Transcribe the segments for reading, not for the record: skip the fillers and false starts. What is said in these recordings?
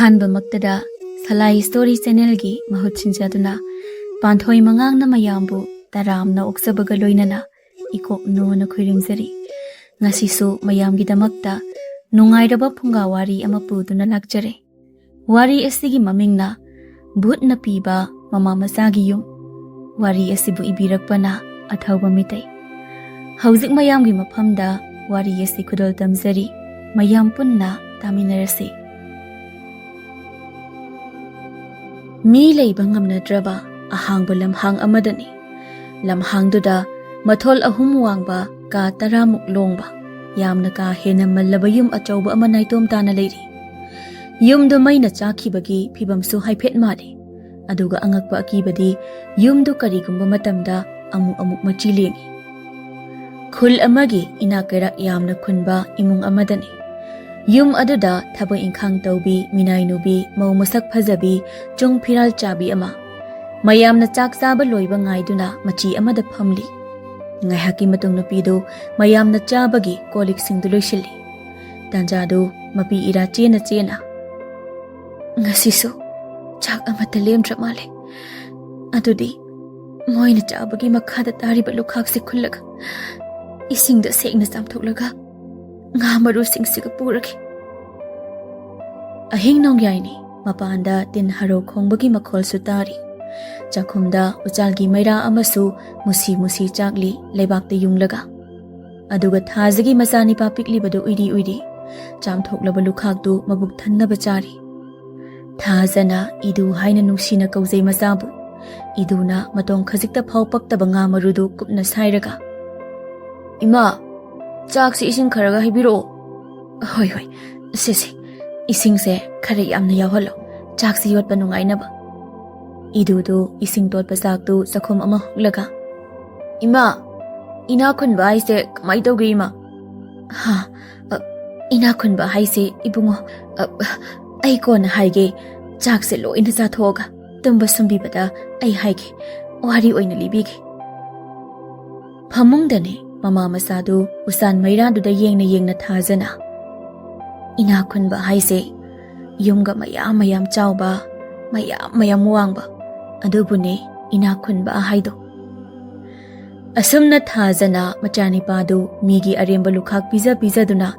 ꯑꯍꯥꯟꯕꯃꯛꯇꯗ ꯁꯂꯥꯏ story ꯆꯦꯅꯦꯜꯒꯤ ꯃꯍꯨꯠ ꯁꯤꯟꯖꯗꯨꯅ ꯄꯥꯟꯊꯣꯏ ꯃꯉꯥꯡꯅ ꯃꯌꯥꯝꯕꯨ ꯇꯔꯥꯝꯅ ꯑꯣꯛꯆꯕꯒ ꯂꯣꯏꯅꯅ ꯏꯀꯣꯛꯅꯣꯅ ꯈꯨꯔꯨꯝꯖꯔꯤ꯫ ꯉꯁꯤꯁꯨ ꯃꯌꯥꯝꯒꯤꯗꯃꯛꯇ ꯅꯨꯡꯉꯥꯏꯔꯕ ꯐꯨꯡꯒꯥ ꯋꯥꯔꯤ ꯑꯃ ꯄꯨꯗꯨꯅ ꯂꯥꯛꯆꯔꯦ꯫ ꯋꯥꯔꯤ ꯑꯁꯤꯒꯤ ꯃꯃꯤꯡꯅ ꯚꯨꯠꯅ ꯄꯤꯕ ꯃꯃꯥ ꯃꯆꯥꯒꯤ ꯌꯨꯝ꯫ ꯋꯥꯔꯤ ꯑꯁꯤꯕꯨ ꯏꯕꯤꯔꯛꯄꯅ ꯑꯊꯧꯕ ꯃꯤꯇꯩ꯫ ꯍꯧꯖꯤꯛ ꯃꯌꯥꯝꯒꯤ ꯃꯐꯝꯗ ꯋꯥꯔꯤ ꯑꯁꯤ ꯈꯨꯗꯣꯜ ꯇꯝꯖꯔꯤ꯫ ꯃꯌꯥꯝ ꯄꯨꯟꯅ ꯇꯥꯃꯤꯟꯅꯔꯁꯤ꯫ ꯃꯤ ꯂꯩꯕ ꯉꯝꯅꯗ꯭ꯔꯕ ꯑꯍꯥꯡꯕ ꯂꯝꯍꯥꯡ ꯑꯃꯗꯅꯤ꯫ ꯂꯝꯍꯥꯡꯗꯨꯗ ꯃꯊꯣꯜ 3 ꯋꯥꯡꯕ ꯀꯥ 10ꯃꯨꯛ ꯂꯣꯡꯕ ꯌꯥꯝꯅ ꯀꯥ ꯍꯦꯟꯅ ꯃꯜꯂꯕ ꯌꯨꯝ ꯑꯆꯧꯕ ꯑꯃ ꯅꯥꯏꯇꯣꯝ ꯇꯥꯅ ꯂꯩꯔꯤ꯫ ꯌꯨꯝꯗꯨ ꯃꯩꯅ ꯆꯥꯛꯈꯤꯕꯒꯤ ꯐꯤꯕꯝꯁꯨ ꯍꯥꯏꯐꯦꯠ ꯃꯥꯜꯂꯤ꯫ ꯑꯗꯨꯒ ꯑꯉꯛꯄ ꯑꯀꯤꯕꯗꯤ ꯌꯨꯝꯗꯨ ꯀꯔꯤꯒꯨꯝꯕ ꯃꯇꯝꯗ ꯑꯃꯨꯛ ꯃꯆꯤ ꯂꯦꯡꯏ꯫ ꯈꯨꯜ ꯑꯃꯒꯤ ꯏꯅꯥꯛ ꯀꯩꯔꯥꯛ ꯌꯥꯝꯅ ꯈꯨꯟꯕ ꯏꯃꯨꯡ ꯑꯃꯗꯅꯤ꯫ ꯌꯨꯝ ꯑꯗꯨꯗ ꯊꯕꯛ ꯏꯪꯈꯥꯡ ꯇꯧꯕꯤ ꯃꯤꯅꯥꯏ ꯅꯨꯕꯤ ꯃꯧ ꯃꯁꯛ ꯐꯖꯕꯤ ꯆꯨꯡ ꯐꯤꯔꯥꯜ ꯆꯥꯕꯤ ꯑꯃ ꯃꯌꯥꯝꯅ ꯆꯥꯛ ꯆꯥꯕ ꯂꯣꯏꯕ ꯉꯥꯏꯗꯨꯅ ꯃꯆꯤ ꯑꯃꯗ ꯐꯝꯂꯤ꯫ ꯉꯥꯏꯍꯥꯛꯀꯤ ꯃꯇꯨꯡ ꯅꯨꯄꯤꯗꯨ ꯃꯌꯥꯝꯅ ꯆꯥꯕꯒꯤ ꯀꯣꯜꯂꯤꯛꯁꯤꯡꯗꯨ ꯂꯣꯏꯁꯤꯜꯂꯤ꯫ ꯇꯥꯟꯖꯥꯗꯨ ꯃꯄꯤ ꯏꯔꯥ ꯆꯦꯅ ꯉꯁꯤꯁꯨ ꯆꯥꯛ ꯑꯃꯠꯇ ꯂꯦꯝꯗ꯭ꯔ ꯃꯥꯜꯂꯦ꯫ ꯑꯗꯨꯗꯤ ꯃꯣꯏꯅ ꯆꯥꯕꯒꯤ ꯃꯈꯥꯗ ꯇꯥꯔꯤꯕ ꯂꯨꯈꯥꯛꯁꯤ ꯈꯨꯜꯂꯒ ꯏꯁꯤꯡꯗ ꯁꯦꯡꯅ ꯆꯥꯝꯊꯣꯛꯂꯒ ꯉꯥ ꯃꯔꯨꯁꯤꯡꯁꯤꯒ ꯄꯨꯔꯒꯦ꯫ ꯑꯍꯤꯡ ꯅꯣꯡꯌꯥꯏꯅꯤ꯫ ꯃꯄꯥꯟꯗ ꯇꯤꯟ ꯍꯔꯥꯎ ꯈꯣꯡꯕꯒꯤ ꯃꯈꯣꯜꯁꯨ ꯇꯥꯔꯤ꯫ ꯆꯥꯛꯈꯨꯝꯗ ꯎꯆꯥꯜꯒꯤ ꯃꯩꯔꯥ ꯑꯃꯁꯨ ꯃꯨꯁꯤ ꯆꯥꯛꯂꯤ ꯂꯩꯕꯥꯛꯇ ꯌꯨꯡꯂꯒ꯫ ꯑꯗꯨꯒ ꯊꯥꯖꯒꯤ ꯃꯆꯥꯅꯤꯄꯥ ꯄꯤꯛꯂꯤꯕꯗꯨ ꯎꯏꯔꯤ ꯆꯥꯝꯊꯣꯛꯂꯕ ꯂꯨꯈꯥꯛꯇꯨ ꯃꯕꯨꯛ ꯊꯟꯅꯕ ꯆꯥꯔꯤ꯫ ꯊꯥꯖꯅ ꯏꯗꯨ ꯍꯥꯏꯅ ꯅꯨꯡꯁꯤꯅ ꯀꯧꯖꯩ ꯃꯆꯥꯕꯨ꯫ ꯏꯗꯨꯅ ꯃꯇꯣꯡ ꯈꯖꯤꯛꯇ ꯐꯥꯎ ꯄꯛꯇꯕ ꯉꯥ ꯃꯔꯨꯗꯨ ꯀꯨꯞꯅ ꯁꯥꯏꯔꯒ, "ꯏꯃꯥ, ꯆꯥꯛꯁꯤ ꯏꯁꯤꯡ ꯈꯔꯒ ꯍꯩꯕꯤꯔꯛꯑꯣ." "ꯍꯣꯏ, ꯁꯤꯁꯤ, ꯏꯁꯤꯡꯁꯦ ꯈꯔ ꯌꯥꯝꯅ ꯌꯥꯎꯍꯜꯂꯣ, ꯆꯥꯛꯁꯤ ꯌꯣꯠꯄ ꯅꯨꯡꯉꯥꯏꯅꯕ." ꯏꯗꯨꯗꯨ ꯏꯁꯤꯡ ꯇꯣꯠꯄ ꯆꯥꯛꯇꯨ ꯆꯥꯛꯈꯨꯝ ꯑꯃ ꯍꯨꯛꯂꯒ, "ꯏꯃꯥ, ꯏꯅꯥꯛ ꯈꯨꯟꯕ ꯍꯥꯏꯁꯦ ꯀꯃꯥꯏ ꯇꯧꯒꯦ ꯏꯃꯥ?" "ꯏꯅꯥꯛ ꯈꯨꯟꯕ ꯍꯥꯏꯁꯦ ꯏꯕꯨꯡꯉꯣ, ꯑꯩ ꯀꯣꯟꯅ ꯍꯥꯏꯒꯦ. ꯆꯥꯛꯁꯦ ꯂꯣꯏꯅ ꯆꯥꯊꯣꯛꯑꯒ ꯇꯨꯝꯕ ꯁꯨꯝꯕꯤꯕꯗ ꯑꯩ ꯍꯥꯏꯒꯦ, ꯋꯥꯔꯤ ꯑꯣꯏꯅ ꯂꯤꯕꯤꯒꯦ." ꯐꯃꯨꯡꯗꯅꯤ ꯃꯃꯥ ꯃꯆꯥꯗꯨ ꯎꯆꯥꯟ ꯃꯩꯔꯥꯗꯨꯗ ꯌꯦꯡꯅ ꯊꯥꯖꯅ, "ꯏꯅꯥꯛ ꯈꯨꯟꯕ ꯍꯥꯏꯁꯦ ꯌꯨꯝꯒ ꯃꯌꯥꯝ ꯆꯥꯎꯕ, ꯃꯌꯥꯝ ꯋꯥꯡꯕ, ꯑꯗꯨꯕꯨꯅꯦ ꯏꯅꯥꯛ ꯈꯨꯟꯕ ꯍꯥꯏꯗꯣ." ꯑꯁꯨꯝꯅ ꯊꯥꯖꯅ ꯃꯆꯥꯅꯤꯄꯥꯗꯨ ꯃꯤꯒꯤ ꯑꯔꯦꯝꯕ ꯂꯨꯈꯥꯛ ꯄꯤꯖꯗꯨꯅ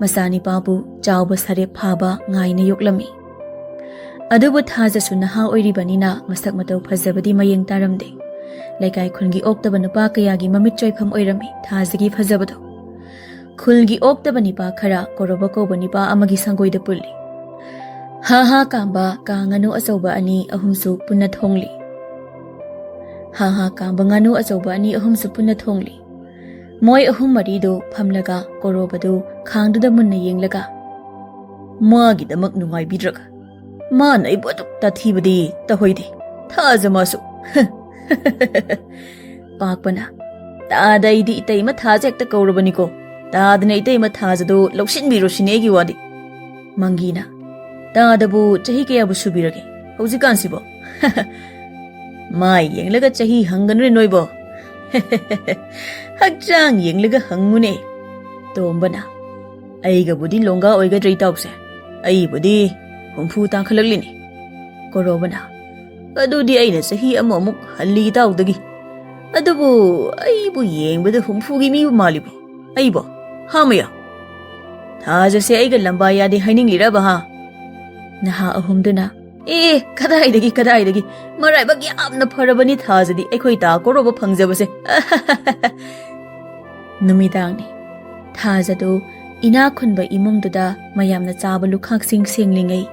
ꯃꯆꯥꯅꯤꯄꯥꯕꯨ ꯆꯥꯎꯕ ꯁꯔꯦꯞ ꯐꯥꯕ ꯉꯥꯏꯅ ꯌꯣꯛꯂꯝꯃꯤ꯫ ꯑꯗꯨꯕꯨ ꯊꯥꯖꯁꯨ ꯅꯍꯥ ꯑꯣꯏꯔꯤꯕꯅꯤꯅ ꯃꯁꯛ ꯃꯇꯧ ꯐꯖꯕꯗꯤ ꯃꯌꯦꯡ ꯇꯥꯔꯝꯗꯦ꯫ ꯂꯩꯀꯥꯏ ꯈꯨꯟꯒꯤ ꯑꯣꯛꯇꯕ ꯅꯨꯄꯥ ꯀꯌꯥꯒꯤ ꯃꯃꯤꯠ ꯆꯣꯏꯐꯝ ꯑꯣꯏꯔꯝꯃꯤ ꯊꯥꯖꯒꯤ ꯐꯖꯕꯗꯣ꯫ ꯈꯨꯜꯒꯤ ꯑꯣꯛꯇꯕ ꯅꯤꯄꯥ ꯈꯔ ꯀꯣꯔꯣꯕ ꯀꯧꯕ ꯅꯤꯄꯥ ꯑꯃꯒꯤ ꯁꯪꯒꯣꯏꯗ ꯄꯨꯜꯂꯤ꯫ ꯍꯥ ꯀꯥꯝꯕ ꯀꯥ ꯉꯥꯅꯨ ꯑꯆꯧꯕ 2-3ꯁꯨ ꯄꯨꯟꯅ ꯊꯣꯡꯂꯤ꯫ ꯍꯥ ꯀꯥꯝꯕ ꯉꯥꯅꯨ ꯑꯆꯧꯕ 2-3ꯁꯨ ꯄꯨꯟꯅ ꯊꯣꯡꯂꯤ꯫ ꯃꯣꯏ 3-4ꯗꯨ ꯐꯝꯂꯒ ꯀꯣꯔꯣꯕꯗꯨ ꯈꯥꯡꯗꯨꯗ ꯃꯨꯟꯅ ꯌꯦꯡꯂꯒ, "ꯃꯥꯒꯤꯗꯃꯛ ꯅꯨꯡꯉꯥꯏꯕꯤꯗ꯭ꯔꯒ ꯃꯥꯅ ꯑꯩꯕꯨ ꯑꯗꯨꯛ ꯇꯥꯊꯤꯕꯗꯤ ꯇꯧꯍꯣꯏꯗꯦ, ꯊꯥꯖ ꯃꯥꯁꯨ." ꯄꯥꯛꯄꯅ, "ꯇꯥꯗ ꯑꯩꯗꯤ ꯏꯇꯩꯃ ꯊꯥꯖ ꯍꯦꯛꯇ ꯀꯧꯔꯕꯅꯤꯀꯣ, ꯇꯥꯗꯅ ꯏꯇꯩꯃ ꯊꯥꯖꯗꯨ ꯂꯧꯁꯤꯟꯕꯤꯔꯣꯁꯤꯅꯦ ꯑꯩꯒꯤ ꯋꯥꯗꯤ." ꯃꯪꯒꯤꯅ, "ꯇꯥꯗꯕꯨ ꯆꯍꯤ ꯀꯌꯥꯕꯨ ꯁꯨꯕꯤꯔꯒꯦ ꯍꯧꯖꯤꯛꯀꯥꯟꯁꯤꯕꯣ?" "ꯃꯥꯏ ꯌꯦꯡꯂꯒ ꯆꯍꯤ ꯍꯪꯒꯅꯨꯅꯦ ꯅꯣꯏꯕꯣ, ꯍꯛꯆꯥꯡ ꯌꯦꯡꯂꯒ ꯍꯪꯉꯨꯅꯦ." ꯇꯣꯝꯕꯅ, "ꯑꯩꯒꯕꯨꯗꯤ ꯂꯣꯡꯒꯥ ꯑꯣꯏꯒꯗ꯭ꯔ ꯏꯇꯥꯎꯁꯦ, ꯑꯩꯕꯨꯗꯤ 40 ꯇꯥꯡꯈꯠꯂꯛꯂꯤꯅꯤ." ꯀꯣꯔꯣꯕꯅ, "ꯑꯗꯨꯗꯤ ꯑꯩꯅ ꯆꯍꯤ ꯑꯃꯃꯨꯛ ꯍꯜꯂꯤ ꯏꯇꯥꯎꯗꯒꯤ. ꯑꯗꯨꯕꯨ ꯑꯩꯕꯨ ꯌꯦꯡꯕꯗ 40ꯒꯤ ꯃꯤꯕꯨ ꯃꯥꯜꯂꯤꯕꯣ ꯑꯩꯕꯣ, ꯃꯌꯥ? ꯊꯥꯖꯁꯦ ꯑꯩꯒ ꯂꯝꯕꯥ ꯌꯥꯗꯦ ꯍꯥꯏꯅꯤꯡꯂꯤꯔꯕ ꯍꯥ?" ꯅꯍꯥ 3ꯗꯨꯅ, ꯀꯗꯥꯏꯗꯒꯤ ꯃꯔꯥꯏꯕꯛ ꯌꯥꯝꯅ ꯐꯔꯕꯅꯤ ꯊꯥꯖꯗꯤ ꯑꯩꯈꯣꯏ ꯇꯥ ꯀꯣꯔꯣꯕ ꯐꯪꯖꯕꯁꯦ." ꯅꯨꯃꯤꯗꯥꯡꯅꯤ꯫ ꯊꯥꯖꯗꯨ ꯏꯅꯥꯛ ꯈꯨꯟꯕ ꯏꯃꯨꯡꯗꯨꯗ ꯃꯌꯥꯝꯅ ꯆꯥꯕ ꯂꯨꯈꯥꯛꯁꯤꯡ ꯁꯦꯡꯂꯤꯉꯩ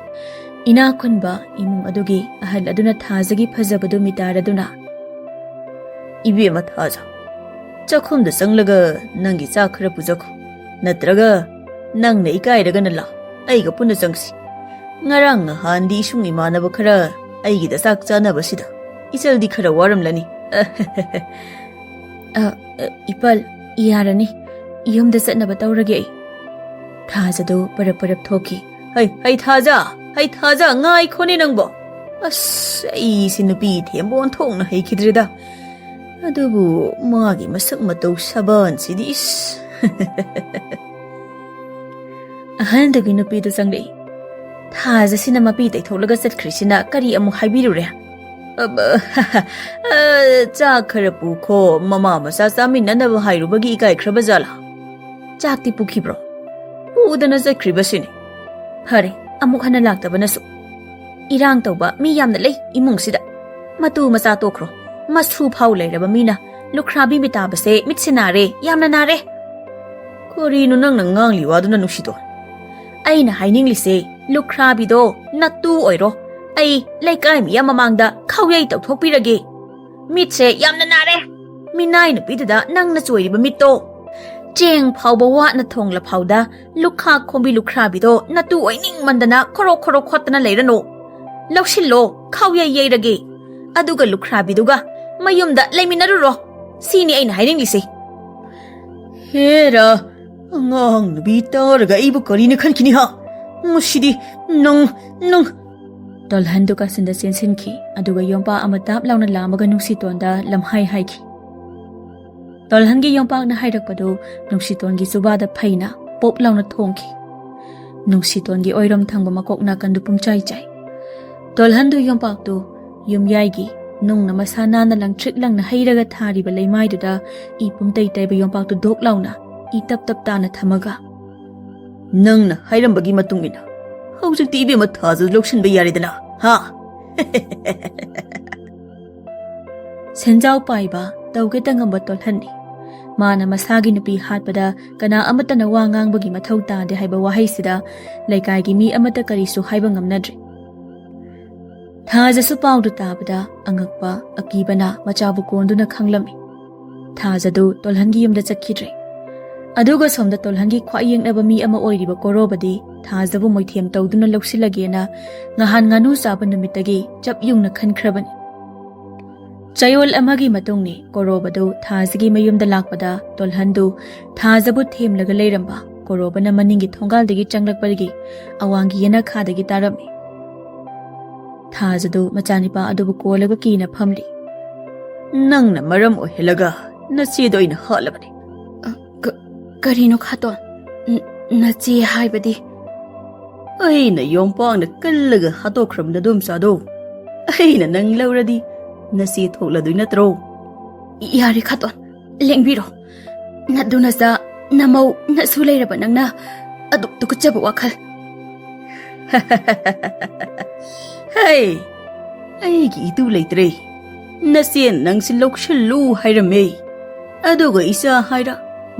ꯏꯅꯥꯛ ꯈꯨꯟꯕ ꯏꯃꯨꯡ ꯑꯗꯨꯒꯤ ꯑꯍꯜ ꯑꯗꯨꯅ ꯊꯥꯖꯒꯤ ꯐꯖꯕꯗꯨ ꯃꯤꯇꯥꯔꯗꯨꯅ, "ꯏꯕꯦꯝꯃ ꯊꯥꯖ, ꯆꯥꯛꯈꯨꯝꯗ ꯆꯪꯂꯒ ꯅꯪꯒꯤ ꯆꯥꯛ ꯈꯔ ꯄꯨꯖꯈꯣ. ꯅꯠꯇ꯭ꯔꯒ ꯅꯪꯅ ꯏꯀꯥꯏꯔꯒꯅ ꯂꯥꯛ, ꯑꯩꯒ ꯄꯨꯟꯅ ꯆꯪꯁꯤ. ꯉꯔꯥꯡ ꯅꯍꯥꯟꯗꯤ ꯏꯁꯨꯡ ꯏꯃꯥꯟꯅꯕ ꯈꯔ ꯑꯩꯒꯤꯗ ꯆꯥꯛ ꯆꯥꯅꯕꯁꯤꯗ ꯏꯆꯜꯗꯤ ꯈꯔ ꯋꯥꯔꯝꯂꯅꯤ." "ꯏꯄꯜ, ꯌꯥꯔꯅꯤ, ꯌꯨꯝꯗ ꯆꯠꯅꯕ ꯇꯧꯔꯒꯦ ꯑꯩ." ꯊꯥꯖꯗꯨ ꯄꯔꯞ ꯊꯣꯛꯈꯤ꯫ "ꯍꯩ ꯊꯥꯖ, ꯉꯥꯏꯈꯣꯅꯦ ꯅꯪꯕꯣ. ꯑꯁ, ꯑꯩꯁꯤ ꯅꯨꯄꯤ ꯊꯦꯝꯕ ꯑꯣꯟꯊꯣꯛꯅ ꯍꯩꯈꯤꯗ꯭ꯔꯦꯗ. ꯑꯗꯨꯕꯨ ꯃꯥꯒꯤ ꯃꯁꯛ ꯃꯇꯧ ꯁꯕꯥꯟꯁꯤꯗꯤ ꯏꯁ." ꯑꯍꯟꯗꯨꯒꯤ ꯅꯨꯄꯤꯗꯨ ꯆꯪꯂꯛꯏ꯫ ꯊꯥꯖꯁꯤꯅ ꯃꯄꯤ ꯇꯩꯊꯣꯛꯂꯒ ꯆꯠꯈ꯭ꯔꯤꯁꯤꯅ ꯀꯔꯤ ꯑꯃꯨꯛ ꯍꯥꯏꯕꯤꯔꯨꯔꯦ? ꯆꯥꯛ ꯈꯔ ꯄꯨꯈꯣ, ꯃꯃꯥ ꯃꯆꯥ ꯆꯥꯃꯤꯟꯅꯅꯕ ꯍꯥꯏꯔꯨꯕꯒꯤ ꯏꯀꯥꯏꯈ꯭ꯔꯕ ꯖꯥꯠꯂꯥ? ꯆꯥꯛꯇꯤ ꯄꯨꯈꯤꯕ꯭ꯔꯣ? ꯄꯨꯗꯅ ꯆꯠꯈ꯭ꯔꯤꯕꯁꯤꯅꯤ꯫ ꯐꯔꯦ, ꯑꯃꯨꯛ ꯍꯟꯅ ꯂꯥꯛꯇꯕꯅꯁꯨ꯫ ꯏꯔꯥꯡ ꯇꯧꯕ ꯃꯤ ꯌꯥꯝꯅ ꯂꯩ ꯏꯃꯨꯡꯁꯤꯗ꯫ ꯃꯇꯨ ꯃꯆꯥ ꯇꯣꯛꯈ꯭ꯔꯣ, ꯃꯁꯨ ꯐꯥꯎ ꯂꯩꯔꯕ ꯃꯤꯅ ꯂꯨꯈ꯭ꯔꯥꯕꯤ ꯃꯤꯇꯥꯕꯁꯦ ꯃꯤꯠꯁꯦ ꯅꯥꯔꯦ, ꯌꯥꯝꯅ ꯅꯥꯔꯦ꯫ ꯀꯔꯤꯅꯣ ꯅꯪꯅ ꯉꯥꯡꯂꯤ ꯋꯥꯗꯨꯅ ꯅꯨꯡꯁꯤꯇꯣꯟ? ꯑꯩꯅ ꯍꯥꯏꯅꯤꯡꯂꯤꯁꯦ ꯂꯨꯈ꯭ꯔꯥꯕꯤꯗꯣ ꯅꯠꯇꯨ ꯑꯣꯏꯔꯣ, ꯑꯩ ꯂꯩꯀꯥꯏ ꯃꯤꯌꯥꯝ ꯃꯃꯥꯡꯗ ꯈꯥꯎꯌꯩ ꯇꯧꯊꯣꯛꯄꯤꯔꯒꯦ꯫ ꯃꯤꯠꯁꯦ ꯌꯥꯝꯅ ꯅꯥꯔꯦ꯫ ꯃꯤꯅꯥꯏ ꯅꯨꯄꯤꯗꯨꯗ ꯅꯪꯅ ꯆꯣꯏꯔꯤꯕ ꯃꯤꯠꯇꯣ ꯆꯦꯡ ꯐꯥꯎꯕ ꯋꯥꯠꯅ ꯊꯣꯡꯂ ꯐꯥꯎꯗ ꯂꯨꯈꯥ ꯈꯣꯝꯕꯤ ꯂꯨꯈ꯭ꯔꯥꯕꯤꯗꯣ ꯅꯠꯇꯨ ꯑꯣꯏꯅꯤꯡꯃꯟꯗꯅ ꯈꯣꯔꯣꯛ ꯈꯣꯔꯣꯛ ꯈꯣꯠꯇꯅ ꯂꯩꯔꯅꯨ꯫ ꯂꯧꯁꯤꯜꯂꯣ, ꯈꯥꯎꯌꯩ ꯌꯩꯔꯒꯦ, ꯑꯗꯨꯒ ꯂꯨꯈ꯭ꯔꯥꯕꯤꯗꯨꯒ ꯃꯌꯨꯝꯗ ꯂꯩꯃꯤꯟꯅꯔꯨꯔꯣ꯫ ꯁꯤꯅꯤ ꯑꯩꯅ ꯍꯥꯏꯅꯤꯡꯂꯤꯁꯦ꯫ ꯍꯦꯔꯥ, ꯑꯉꯥꯡ ꯅꯨꯄꯤ ꯇꯥꯔꯒ ꯑꯩꯕꯨ ꯀꯔꯤꯅ ꯈꯟꯈꯤꯅꯤ ꯍꯥ? ꯃꯁꯤꯗꯤ ꯅꯪ ꯇꯣꯜꯍꯟꯗꯨ ꯀꯥꯆꯤꯟꯗ ꯆꯦꯟꯁꯤꯟꯈꯤ, ꯑꯗꯨꯒ ꯌꯣꯝꯄꯥꯛ ꯑꯃ ꯇꯥꯞ ꯂꯥꯎꯅ ꯂꯥꯝꯃꯒ ꯅꯨꯡꯁꯤꯇꯣꯟꯗ ꯂꯝꯍꯥꯏ ꯍꯥꯏꯈꯤ꯫ ꯇꯣꯜꯍꯟꯒꯤ ꯌꯣꯝꯄꯥꯛꯅ ꯍꯥꯏꯔꯛꯄꯗꯨ ꯅꯨꯡꯁꯤꯇꯣꯟꯒꯤ ꯆꯨꯕꯥꯗ ꯐꯩꯅ ꯄꯣꯞ ꯂꯥꯎꯅ ꯊꯣꯡꯈꯤ꯫ ꯅꯨꯡꯁꯤꯇꯣꯟꯒꯤ ꯑꯣꯏꯔꯣꯝ ꯊꯪꯕ ꯃꯀꯣꯛ ꯅꯥꯀꯟꯗꯨ ꯄꯨꯡꯆꯥꯏ ꯆꯥꯏ꯫ ꯇꯣꯜꯍꯟꯗꯨ ꯌꯣꯝꯄꯥꯛꯇꯨ ꯌꯨꯝꯌꯥꯏꯒꯤ ꯅꯨꯡꯅ ꯃꯁꯥ ꯅꯥꯟꯅ ꯂꯪꯇ꯭ꯔꯤꯛ ꯂꯪꯅ ꯍꯩꯔꯒ ꯊꯥꯔꯤꯕ ꯂꯩꯃꯥꯏꯗꯨꯗ ꯏ ꯄꯨꯝꯇꯩ ꯇꯩꯕ ꯌꯣꯝꯄꯥꯛꯇꯨ ꯗꯣꯛ ꯂꯥꯎꯅ ꯏ ꯇꯞ ꯇꯞ ꯇꯥꯅ ꯊꯝꯃꯒ, ꯅꯪꯅ ꯍꯥꯏꯔꯝꯕꯒꯤ ꯃꯇꯨꯡ ꯏꯟꯅ ꯍꯧꯖꯤꯛꯇꯤ ꯏꯕꯦꯝꯃ ꯊꯥꯖ ꯂꯧꯁꯤꯟꯕ ꯌꯥꯔꯦꯗꯅ ꯍꯥ? ꯁꯦꯟꯖꯥꯎ ꯄꯥꯏꯕ ꯇꯧꯒꯦꯇ ꯉꯝꯕ ꯇꯣꯜꯍꯟꯅꯤ꯫ ꯃꯥꯅ ꯃꯁꯥꯒꯤ ꯅꯨꯄꯤ ꯍꯥꯠꯄꯗ ꯀꯅꯥ ꯑꯃꯠꯇꯅ ꯋꯥ ꯉꯥꯡꯕꯒꯤ ꯃꯊꯧ ꯇꯥꯗꯦ ꯍꯥꯏꯕ ꯋꯥꯍꯩꯁꯤꯗ ꯂꯩꯀꯥꯏꯒꯤ ꯃꯤ ꯑꯃꯠꯇ ꯀꯔꯤꯁꯨ ꯍꯥꯏꯕ ꯉꯝꯅꯗ꯭ꯔꯤ꯫ ꯊꯥꯖꯁꯨ ꯄꯥꯎꯗꯨ ꯇꯥꯕꯗ ꯑꯉꯛꯄ ꯑꯀꯤꯕꯅ ꯃꯆꯥꯕꯨ ꯀꯣꯟꯗꯨꯅ ꯈꯪꯂꯝꯃꯤ꯫ ꯊꯥꯖꯗꯨ ꯇꯣꯜꯍꯟꯒꯤ ꯌꯨꯝꯗ ꯆꯠꯈꯤꯗ꯭ꯔꯦ꯫ ꯑꯗꯨꯒ ꯁꯣꯝꯗ ꯇꯣꯜꯍꯟꯒꯤ ꯈ꯭ꯋꯥꯏ ꯌꯦꯛꯅꯕ ꯃꯤ ꯑꯃ ꯑꯣꯏꯔꯤꯕ ꯀꯣꯔꯣꯕꯗꯤ ꯊꯥꯖꯕꯨ ꯃꯣꯏꯊꯦꯝ ꯇꯧꯗꯨꯅ ꯂꯧꯁꯤꯜꯂꯒꯦꯅ ꯉꯍꯥꯟ ꯉꯥꯅꯨ ꯆꯥꯕ ꯅꯨꯃꯤꯠꯇꯒꯤ ꯆꯞ ꯌꯨꯡꯅ ꯈꯟꯈ꯭ꯔꯕꯅꯤ꯫ ꯆꯌꯣꯜ ꯑꯃꯒꯤ ꯃꯇꯨꯡꯅꯤ ꯀꯣꯔꯣꯕꯗꯨ ꯊꯥꯖꯒꯤ ꯃꯌꯨꯝꯗ ꯂꯥꯛꯄꯗ ꯇꯣꯜꯍꯟꯗꯨ ꯊꯥꯖꯕꯨ ꯊꯦꯝꯂꯒ ꯂꯩꯔꯝꯕ ꯀꯣꯔꯣꯕꯅ ꯃꯅꯤꯡꯒꯤ ꯊꯣꯡꯒꯥꯜꯗꯒꯤ ꯆꯪꯂꯛꯄꯗꯒꯤ ꯑꯋꯥꯡꯒꯤ ꯌꯦꯅꯈꯥꯗꯒꯤ ꯇꯥꯔꯝꯃꯤ꯫ ꯊꯥꯖꯗꯨ ꯃꯆꯥꯅꯤꯄꯥ ꯑꯗꯨꯕꯨ ꯀꯣꯜꯂꯒ ꯀꯤꯅ ꯐꯝꯂꯤ꯫ ꯅꯪꯅ ꯃꯔꯝ ꯑꯣꯏꯍꯜꯂꯒ ꯅꯆꯦꯗꯣ ꯑꯩꯅ ꯍꯥꯠꯂꯕꯅꯤ꯫ ꯀꯔꯤꯅꯣ ꯈꯥꯇꯣꯟ? ꯅꯆꯦ ꯍꯥꯏꯕꯗꯤ? ꯑꯩꯅ ꯌꯣꯝꯄꯥꯛꯅ ꯀꯜꯂꯒ ꯍꯥꯠꯇꯣꯛꯈ꯭ꯔꯕ ꯅꯗꯣꯝꯆꯥꯗꯣ ꯑꯩꯅ ꯅꯪ ꯂꯧꯔꯗꯤ ꯅꯆꯦ ꯊꯣꯛꯂꯗꯣꯏ ꯅꯠꯇ꯭ꯔꯣ? ꯌꯥꯔꯦ ꯈꯥꯇꯣꯟ, ꯂꯦꯡꯕꯤꯔꯣ꯫ ꯅꯗꯨꯅꯆꯥ ꯅꯃꯧ ꯅꯁꯨ ꯂꯩꯔꯕ ꯅꯪꯅ ꯑꯗꯨꯛ ꯇꯨꯀꯠꯆꯕ ꯋꯥꯈꯜ꯫ ꯍꯩ, ꯑꯩꯒꯤ ꯏꯇꯨ ꯂꯩꯇ꯭ꯔꯦ꯫ ꯅꯆꯦ ꯅꯪꯁꯤ ꯂꯧꯁꯤꯜꯂꯨ ꯍꯥꯏꯔꯝꯃꯦ, ꯑꯗꯨꯒ ꯏꯆꯥ ꯍꯥꯏꯔ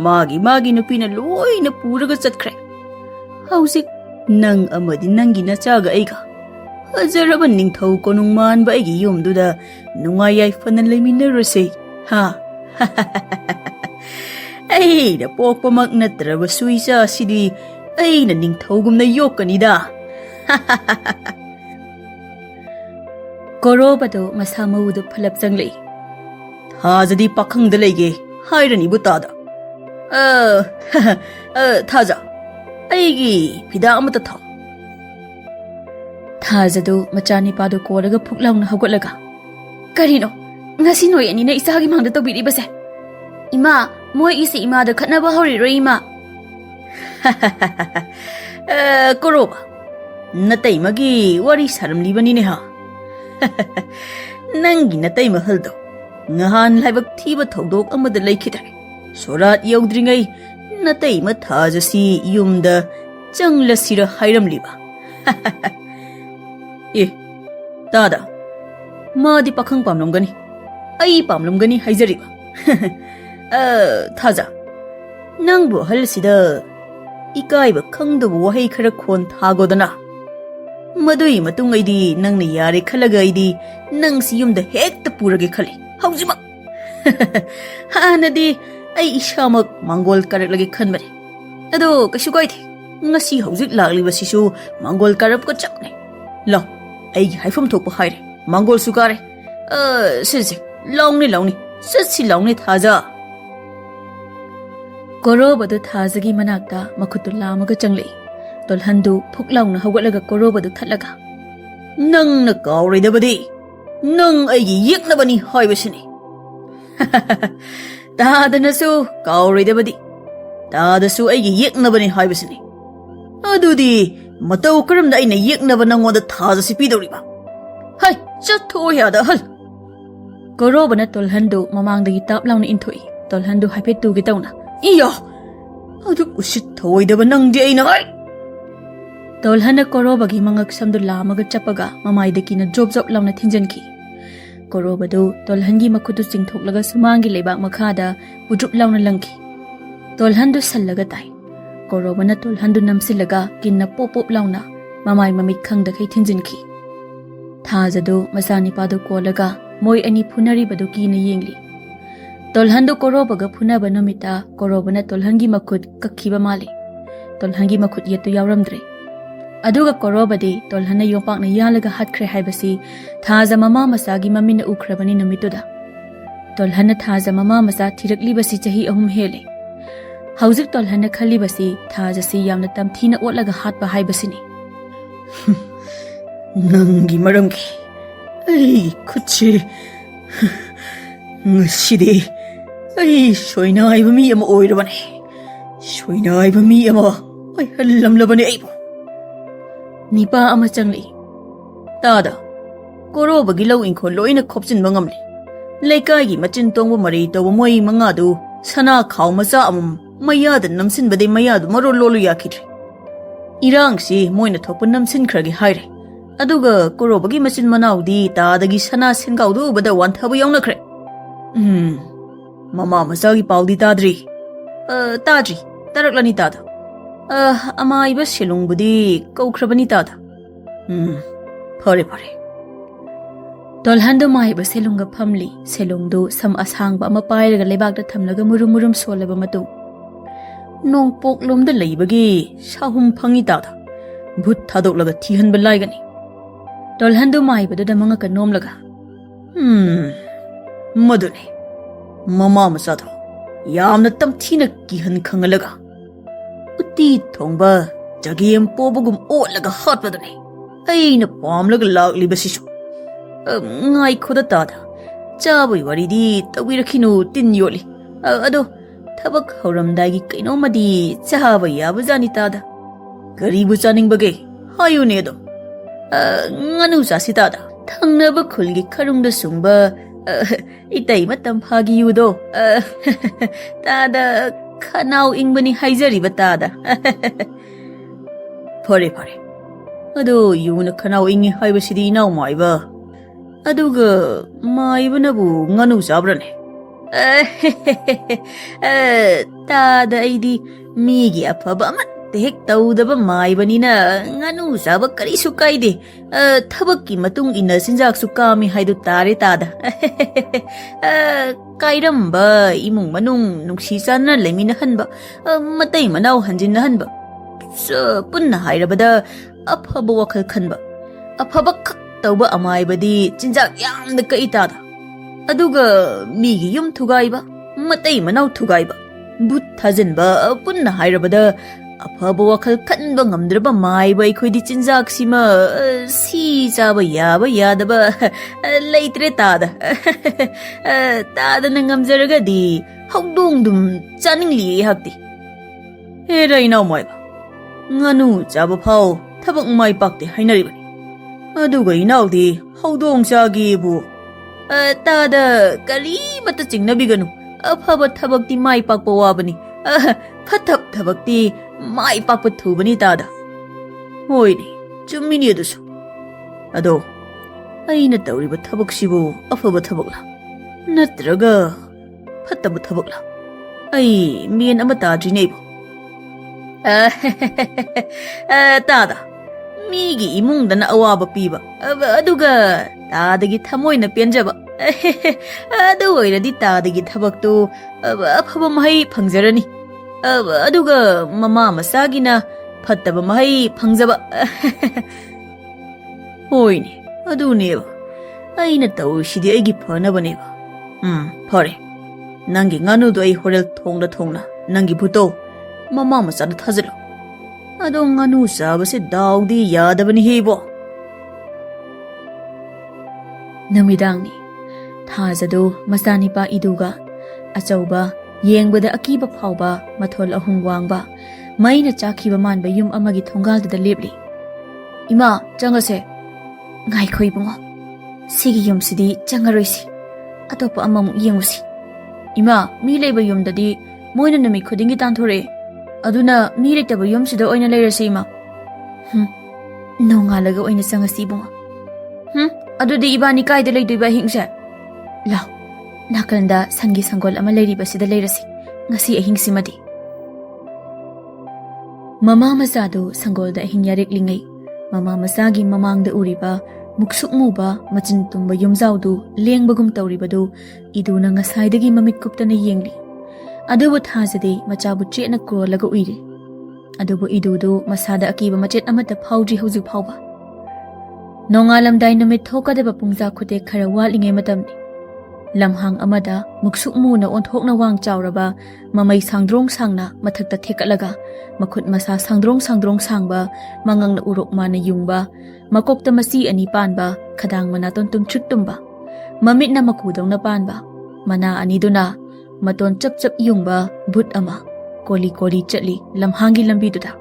ꯃꯥꯒꯤ ꯅꯨꯄꯤꯅ ꯂꯣꯏꯅ ꯄꯨꯔꯒ ꯆꯠꯈ꯭ꯔꯦ꯫ ꯍꯧꯖꯤꯛ ꯅꯪ ꯑꯃꯗꯤ ꯅꯪꯒꯤ ꯅꯆꯥꯒ ꯑꯩꯒ ꯐꯖꯔꯕ ꯅꯤꯡꯊꯧ ꯀꯣꯅꯨꯡ ꯃꯥꯟꯕ ꯑꯩꯒꯤ ꯌꯨꯝꯗꯨꯗ ꯅꯨꯡꯉꯥꯏ ꯌꯥꯏꯐꯅ ꯂꯩꯃꯤꯟꯅꯔꯁꯦ ꯍꯥ? ꯑꯩꯅ ꯄꯣꯛꯄꯃꯛ ꯅꯠꯇ꯭ꯔꯕꯁꯨ ꯏꯆꯥꯁꯤꯗꯤ ꯑꯩꯅ ꯅꯤꯡꯊꯧꯒꯨꯝꯅ ꯌꯣꯛꯀꯅꯤꯗ꯫ ꯀꯣꯔꯣꯕꯗꯨ ꯃꯁꯥ ꯃꯎꯗꯨ ꯐꯂꯞ ꯆꯪꯂꯛꯏ꯫ ꯊꯥꯖꯗꯤ ꯄꯥꯈꯪꯗ ꯂꯩꯒꯦ ꯍꯥꯏꯔꯅꯤꯕꯨ ꯇꯥꯗ꯫ ꯊꯥꯖ, ꯑꯩꯒꯤ ꯐꯤꯗꯥ ꯑꯃꯇ ꯊꯥꯎ꯫ ꯊꯥꯖꯗꯨ ꯃꯆꯥꯅꯤꯄꯥꯗꯨ ꯀꯣꯜꯂꯒ ꯐꯨꯛ ꯂꯥꯎꯅ ꯍꯧꯒꯠꯂꯒ, ꯀꯔꯤꯅꯣ ꯉꯁꯤ ꯅꯣꯏ ꯑꯅꯤꯅ ꯏꯆꯥꯒꯤ ꯃꯥꯡꯗ ꯇꯧꯕꯤꯔꯤꯕꯁꯦ? ꯏꯃꯥ, ꯃꯣꯏꯒꯤꯁꯤ ꯏꯃꯥꯗ ꯈꯠꯅꯕ ꯍꯧꯔꯤꯔꯣꯏ ꯏꯃꯥ? ꯀꯣꯔꯣꯕ, ꯅꯇꯩꯃꯒꯤ ꯋꯥꯔꯤ ꯁꯥꯔꯝꯂꯤꯕꯅꯤꯅꯦ ꯍꯥ? ꯅꯪꯒꯤ ꯅꯇꯩꯃꯍꯜꯗꯣ ꯉꯍꯥꯟ ꯂꯥꯏꯕꯛ ꯊꯤꯕ ꯊꯧꯗꯣꯛ ꯑꯃꯗ ꯂꯩꯈꯤꯗ꯭ꯔꯦ꯫ ꯁꯣꯔꯥꯠ ꯌꯧꯗ꯭ꯔꯤꯉꯩ ꯅꯇꯩꯃ ꯊꯥꯖꯁꯤ ꯌꯨꯝꯗ ꯆꯪꯂꯁꯤꯔ ꯍꯥꯏꯔꯝꯂꯤꯕ꯫ ꯑꯦ, ꯇꯥꯗ, ꯃꯥꯗꯤ ꯄꯥꯈꯪ ꯄꯥꯝꯂꯝꯒꯅꯤ, ꯑꯩ ꯄꯥꯝꯂꯝꯒꯅꯤ ꯍꯥꯏꯖꯔꯤꯕ꯫ ꯊꯥꯖ, ꯅꯪꯕꯨ ꯑꯍꯜꯁꯤꯗ ꯏꯀꯥꯏꯕ ꯈꯪꯗꯕ ꯋꯥꯍꯩ ꯈꯔ ꯈꯣꯟ ꯊꯥꯒꯣꯗꯅ꯫ ꯃꯗꯨꯒꯤ ꯃꯇꯨꯡ ꯑꯩꯗꯤ ꯅꯪꯅ ꯌꯥꯔꯦ ꯈꯜꯂꯒ ꯑꯩꯗꯤ ꯅꯪꯁꯤ ꯌꯨꯝꯗ ꯍꯦꯛꯇ ꯄꯨꯔꯒꯦ ꯈꯜꯂꯤ ꯍꯧꯖꯤꯛꯃꯛ꯫ ꯍꯥꯟꯅꯗꯤ ꯑꯩ ꯏꯁꯥꯃꯛ ꯃꯥꯡꯒꯣꯜ ꯀꯥꯔꯛꯂꯒꯦ ꯈꯟꯕꯅꯤ, ꯑꯗꯣ ꯀꯩꯁꯨ ꯀꯥꯏꯗꯦ, ꯉꯁꯤ ꯍꯧꯖꯤꯛ ꯂꯥꯛꯂꯤꯕꯁꯤꯁꯨ ꯃꯥꯡꯒꯣꯜ ꯀꯥꯔꯞꯀ ꯆꯞꯅꯩ꯫ ꯂꯥꯎ, ꯑꯩꯒꯤ ꯍꯥꯏꯐꯝ ꯊꯣꯛꯄ ꯍꯥꯏꯔꯦ, ꯃꯥꯡꯒꯣꯜꯁꯨ ꯀꯥꯔꯦ꯫ ꯁꯤꯁꯦ ꯂꯥꯎꯅꯤ, ꯆꯠꯁꯤ ꯂꯥꯎꯅꯤ ꯊꯥꯖ꯫ ꯀꯣꯔꯣꯕꯗꯨ ꯊꯥꯖꯒꯤ ꯃꯅꯥꯛꯇ ꯃꯈꯨꯠꯇꯨ ꯂꯥꯝꯃꯒ ꯆꯪꯂꯛꯏ꯫ ꯇꯣꯜꯍꯟꯗꯨ ꯐꯨꯛ ꯂꯥꯎꯅ ꯍꯧꯒꯠꯂꯒ ꯀꯣꯔꯣꯕꯗꯨ ꯊꯠꯂꯒ, ꯅꯪꯅ ꯀꯥꯎꯔꯣꯏꯗꯕꯗꯤ ꯅꯪ ꯑꯩꯒꯤ ꯌꯦꯛꯅꯕꯅꯤ ꯍꯥꯏꯕꯁꯤꯅꯤ꯫ ꯇꯥꯗꯅꯁꯨ ꯀꯥꯎꯔꯣꯏꯗꯕꯗꯤ ꯇꯥꯗꯁꯨ ꯑꯩꯒꯤ ꯌꯦꯛꯅꯕꯅꯤ ꯍꯥꯏꯕꯁꯤꯅꯤ꯫ ꯑꯗꯨꯗꯤ Matau karam da ina yeknaba nangoda thaza si pidoriba. Hai, chatho yada hal. Korobana tolhandu mamangdagi tap launa inthoi. Tolhandu haipet tugi tauna. Iya. Adu usit thoidaba nangdi aina ai. Tolhana korobagi mangak samdu lamaga chapaga mamaidaki na job launa thinjanki. Korobadu tolhangi makudu chingthoklaga sumangi lebak makhada ujrup launa langki. Tolhandu sallaga tai. Korobana tolhandu namsilaga kinna pop launa mamai mamit khangda kai thinjinki. Thajadu masani padu kolaga moi ani phunari badu kina yengli. Tolhandu korobaga phunaba namita korobana tolhangi makut kakhiba mali. Tolhangi makut yetu yawramdre. Aduga korobadi tolhana yompakna yalaga hatkre haibasi thaja mama masagi mamina ukhrabani namituda. Tolhana thaja mama masa thiraklibasi chahi ahum hele. Hauzik tolhana khalibasi thaja si yamna tamthina otlaga hatba haibasini. Nangi maramki. Ai kuchi. Ngashidi. Ai soina aiba mi ama oirabane. Soina aiba mi ama ai hallamlabane aibo. Nipa ama changli. Tada. Korobagi lau inko loina khopchinba ngamli. Leikagi machin tongba mari tawba moi mangadu sana khaw macha amum mayada namsinbade mayadu maro lolu yakidri. Irangsi moina thokpa namsinkragi haire. Aduga korobagi machin manaudi tadagi sana sengaudu bada wanthaba yawnakre. Mama masagi paudi tadri. Tadri. Taraklani tada. Ama iba silungbudi kaukrabani tada. Phare phare. Tolhandu maiba selunga phamli. Selungdu sam asangba ama pairaga lebakda thamlaga murum murum solaba matung. Nong poklomda leibagi sahum phangi tada. Bhut thadoklaga thihanba laigani. Tolhandu maiba da mangaka nomlaga. Madune. Mama masado. Yamna tamthina kihan khangalaga. Utti thongba jagem pobagum otlaga hatpadane. Aina pamlaga laglibasisu. Ngai khoda tada. Chabai waridi tawirakhinu tin yoli. Ado thabak hauramdagi kainomadi chaba yaba jani tada. Garibu chaningbage hayune do. Nganu chasi tada. Thangnaba khulgi kharungda sungba itai matam phagi yudo. Tada khanau ingbani haijariba tada. Phare phare. Ado yuna khanau ingi haibasidi nau maiba. Aduga maibanabu nganu chabrane. Tada aidi migi afaba amatte hek tawdaba maibanina nganu chaba karisu kaide. Thabakki matung ina sinjak su kami haidu tare tada. Kairamba imung manung nungsi chana lemina hanba matai manau hanjinna hanba. Punna hairabada afaba wakhal khanba. Afaba khak tawba amaibadi chinjak yamna kai tada. Aduga migi yum thugaiba matai manau thugaiba. Bhut thajanba punna hairabada afaba wakhal khanba ngamdraba maiba ikhoidi chinjak sima si chaba yaba yadaba leitre tada. Tada na ngamjaraga di haudongdum chaningli hakti. Hera inau maiba. Nganu chaba phau thabak mai pakte hainaribani. Aduga inau di haudong chagi bu. Tada kari mata chingnabiganu. Afaba thabakti mai pakpa wabani. Phathap thabakti mai pakpa thubani tada. Hoini chummini adusu. Ado aina tawriba thabaksibu afaba thabakla. Natraga phattaba thabakla. Ai mien ama tadrineibo. Tada migi imungdana awaba piba. Aduga tadagi thamoina penjaba. Adu oiradi tadagi thabaktu afaba mahai phangjarani. Aduga mama masagina phattaba mahai phangjaba. Hoini aduneba. Aina tawsidi aigi phanabaneba. Phare. Nangi nganu do ai horel thongna nangi bhuto mama masana thajalo. Ado nganu sabase daudi yadabani hebo. Namidangni thajado masanipa iduga achauba yengbada akiba phauba mathol ahum wangba maina chakhiba manba yum amagi thongal da lepli Ima, changase. Ngai khoi bungo. Sigi yumsidi changaroisi. Atopa amamuk yengusi. Ima, mi leiba yumdadi moina nami khudingi tanthore. Aduna mi leitaba yumsida oina leirasi ima. Nongalaga oina changasi bungo. Adudi ibani kaida leidoiba hingse. Lao, nakanda sangi sanggol ama leiribasida leirasi. Ngasi ahingsimadi. Mama masado sanggolda ahing yareklingai. Mama masagi mamangda uriba muksuk muba machin tumba yumzaudu lengbagum tauribadu iduna ngasaidagi mamit kuptana yengli. Adubu thazade machabu chetna kurolaga uiri. Adubu idudu masada akiba machet amata phawji hauzik phawba. Nongalamdai namit thokadaba pungza khute khara watlingai matamni. Lamhang amada muksuk muna onthokna wang chauraba mamai sangdrong sangna mathakta thekalaga makhut masa sangdrong sangba mangangna urok mana yungba makokta masi ani panba khadang manaton tumchuk tumba mamitna makudong na panba mana ani duna maton chap yungba but ama koli chatli lamhangi lambi duda.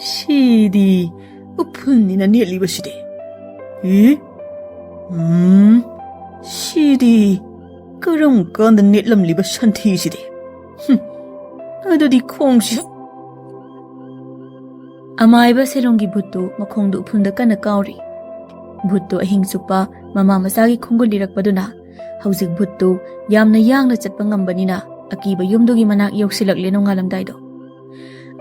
Shidi upunina nielibashide. Shidi karam kanda netlam liba shantishide. Adudi khongshi. Amaiba selongi bhuttu makhongdu uphunda kana kauri. Bhuttu ahing supa mama masagi khongul lirakpaduna hauzik bhuttu yamna yangna chatpa ngambanina akiba yumdugi manak yoksilakle nongalamdaido.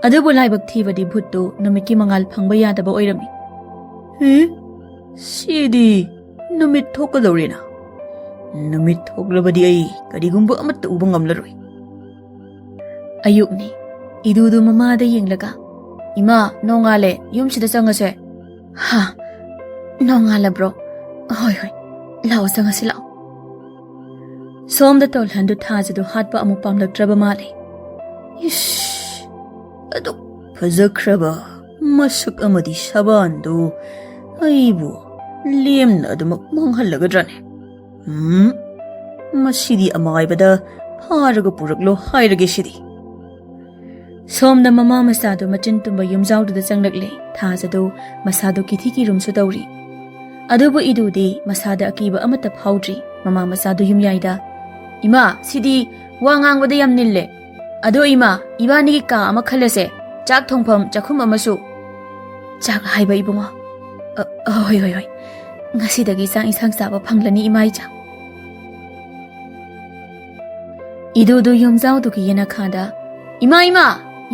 Adubu laibak thibadi bhuttu numiki mangal phangba yadaba oirami. Shidi numit thokadorina. Numit thoklabadi ai karigumba amatta uba ngamlaroi. Ayukni idudu mamada yenglaga. Ima nongale yumsida changase. Ha nongala bro. Hoi lao changasi lao. Somda tolhandu thajadu hatpa amuk pamlaktraba male. Ish adu fazakraba masuk amadi sabandu aibu lemna adumak manghallagadrane. Masidi amaibada pharaga puraklo hairage shidi. Somda mama masado machin tumba yumzaududa changlakle thajadu masado kithiki rumsu tawri. Adubu idudi masada akiba amata phawdri mama masado yumyaida. Ima sidi wangangwada yam nille. Ado ima ibanigi ka ama khalase chak thongpham chakhum amasu. Chak haiba ibungo. Hoi. Ngasidagi sang isang saba phanglani imaicha. Idudu yumzaudugi yena khada. Ima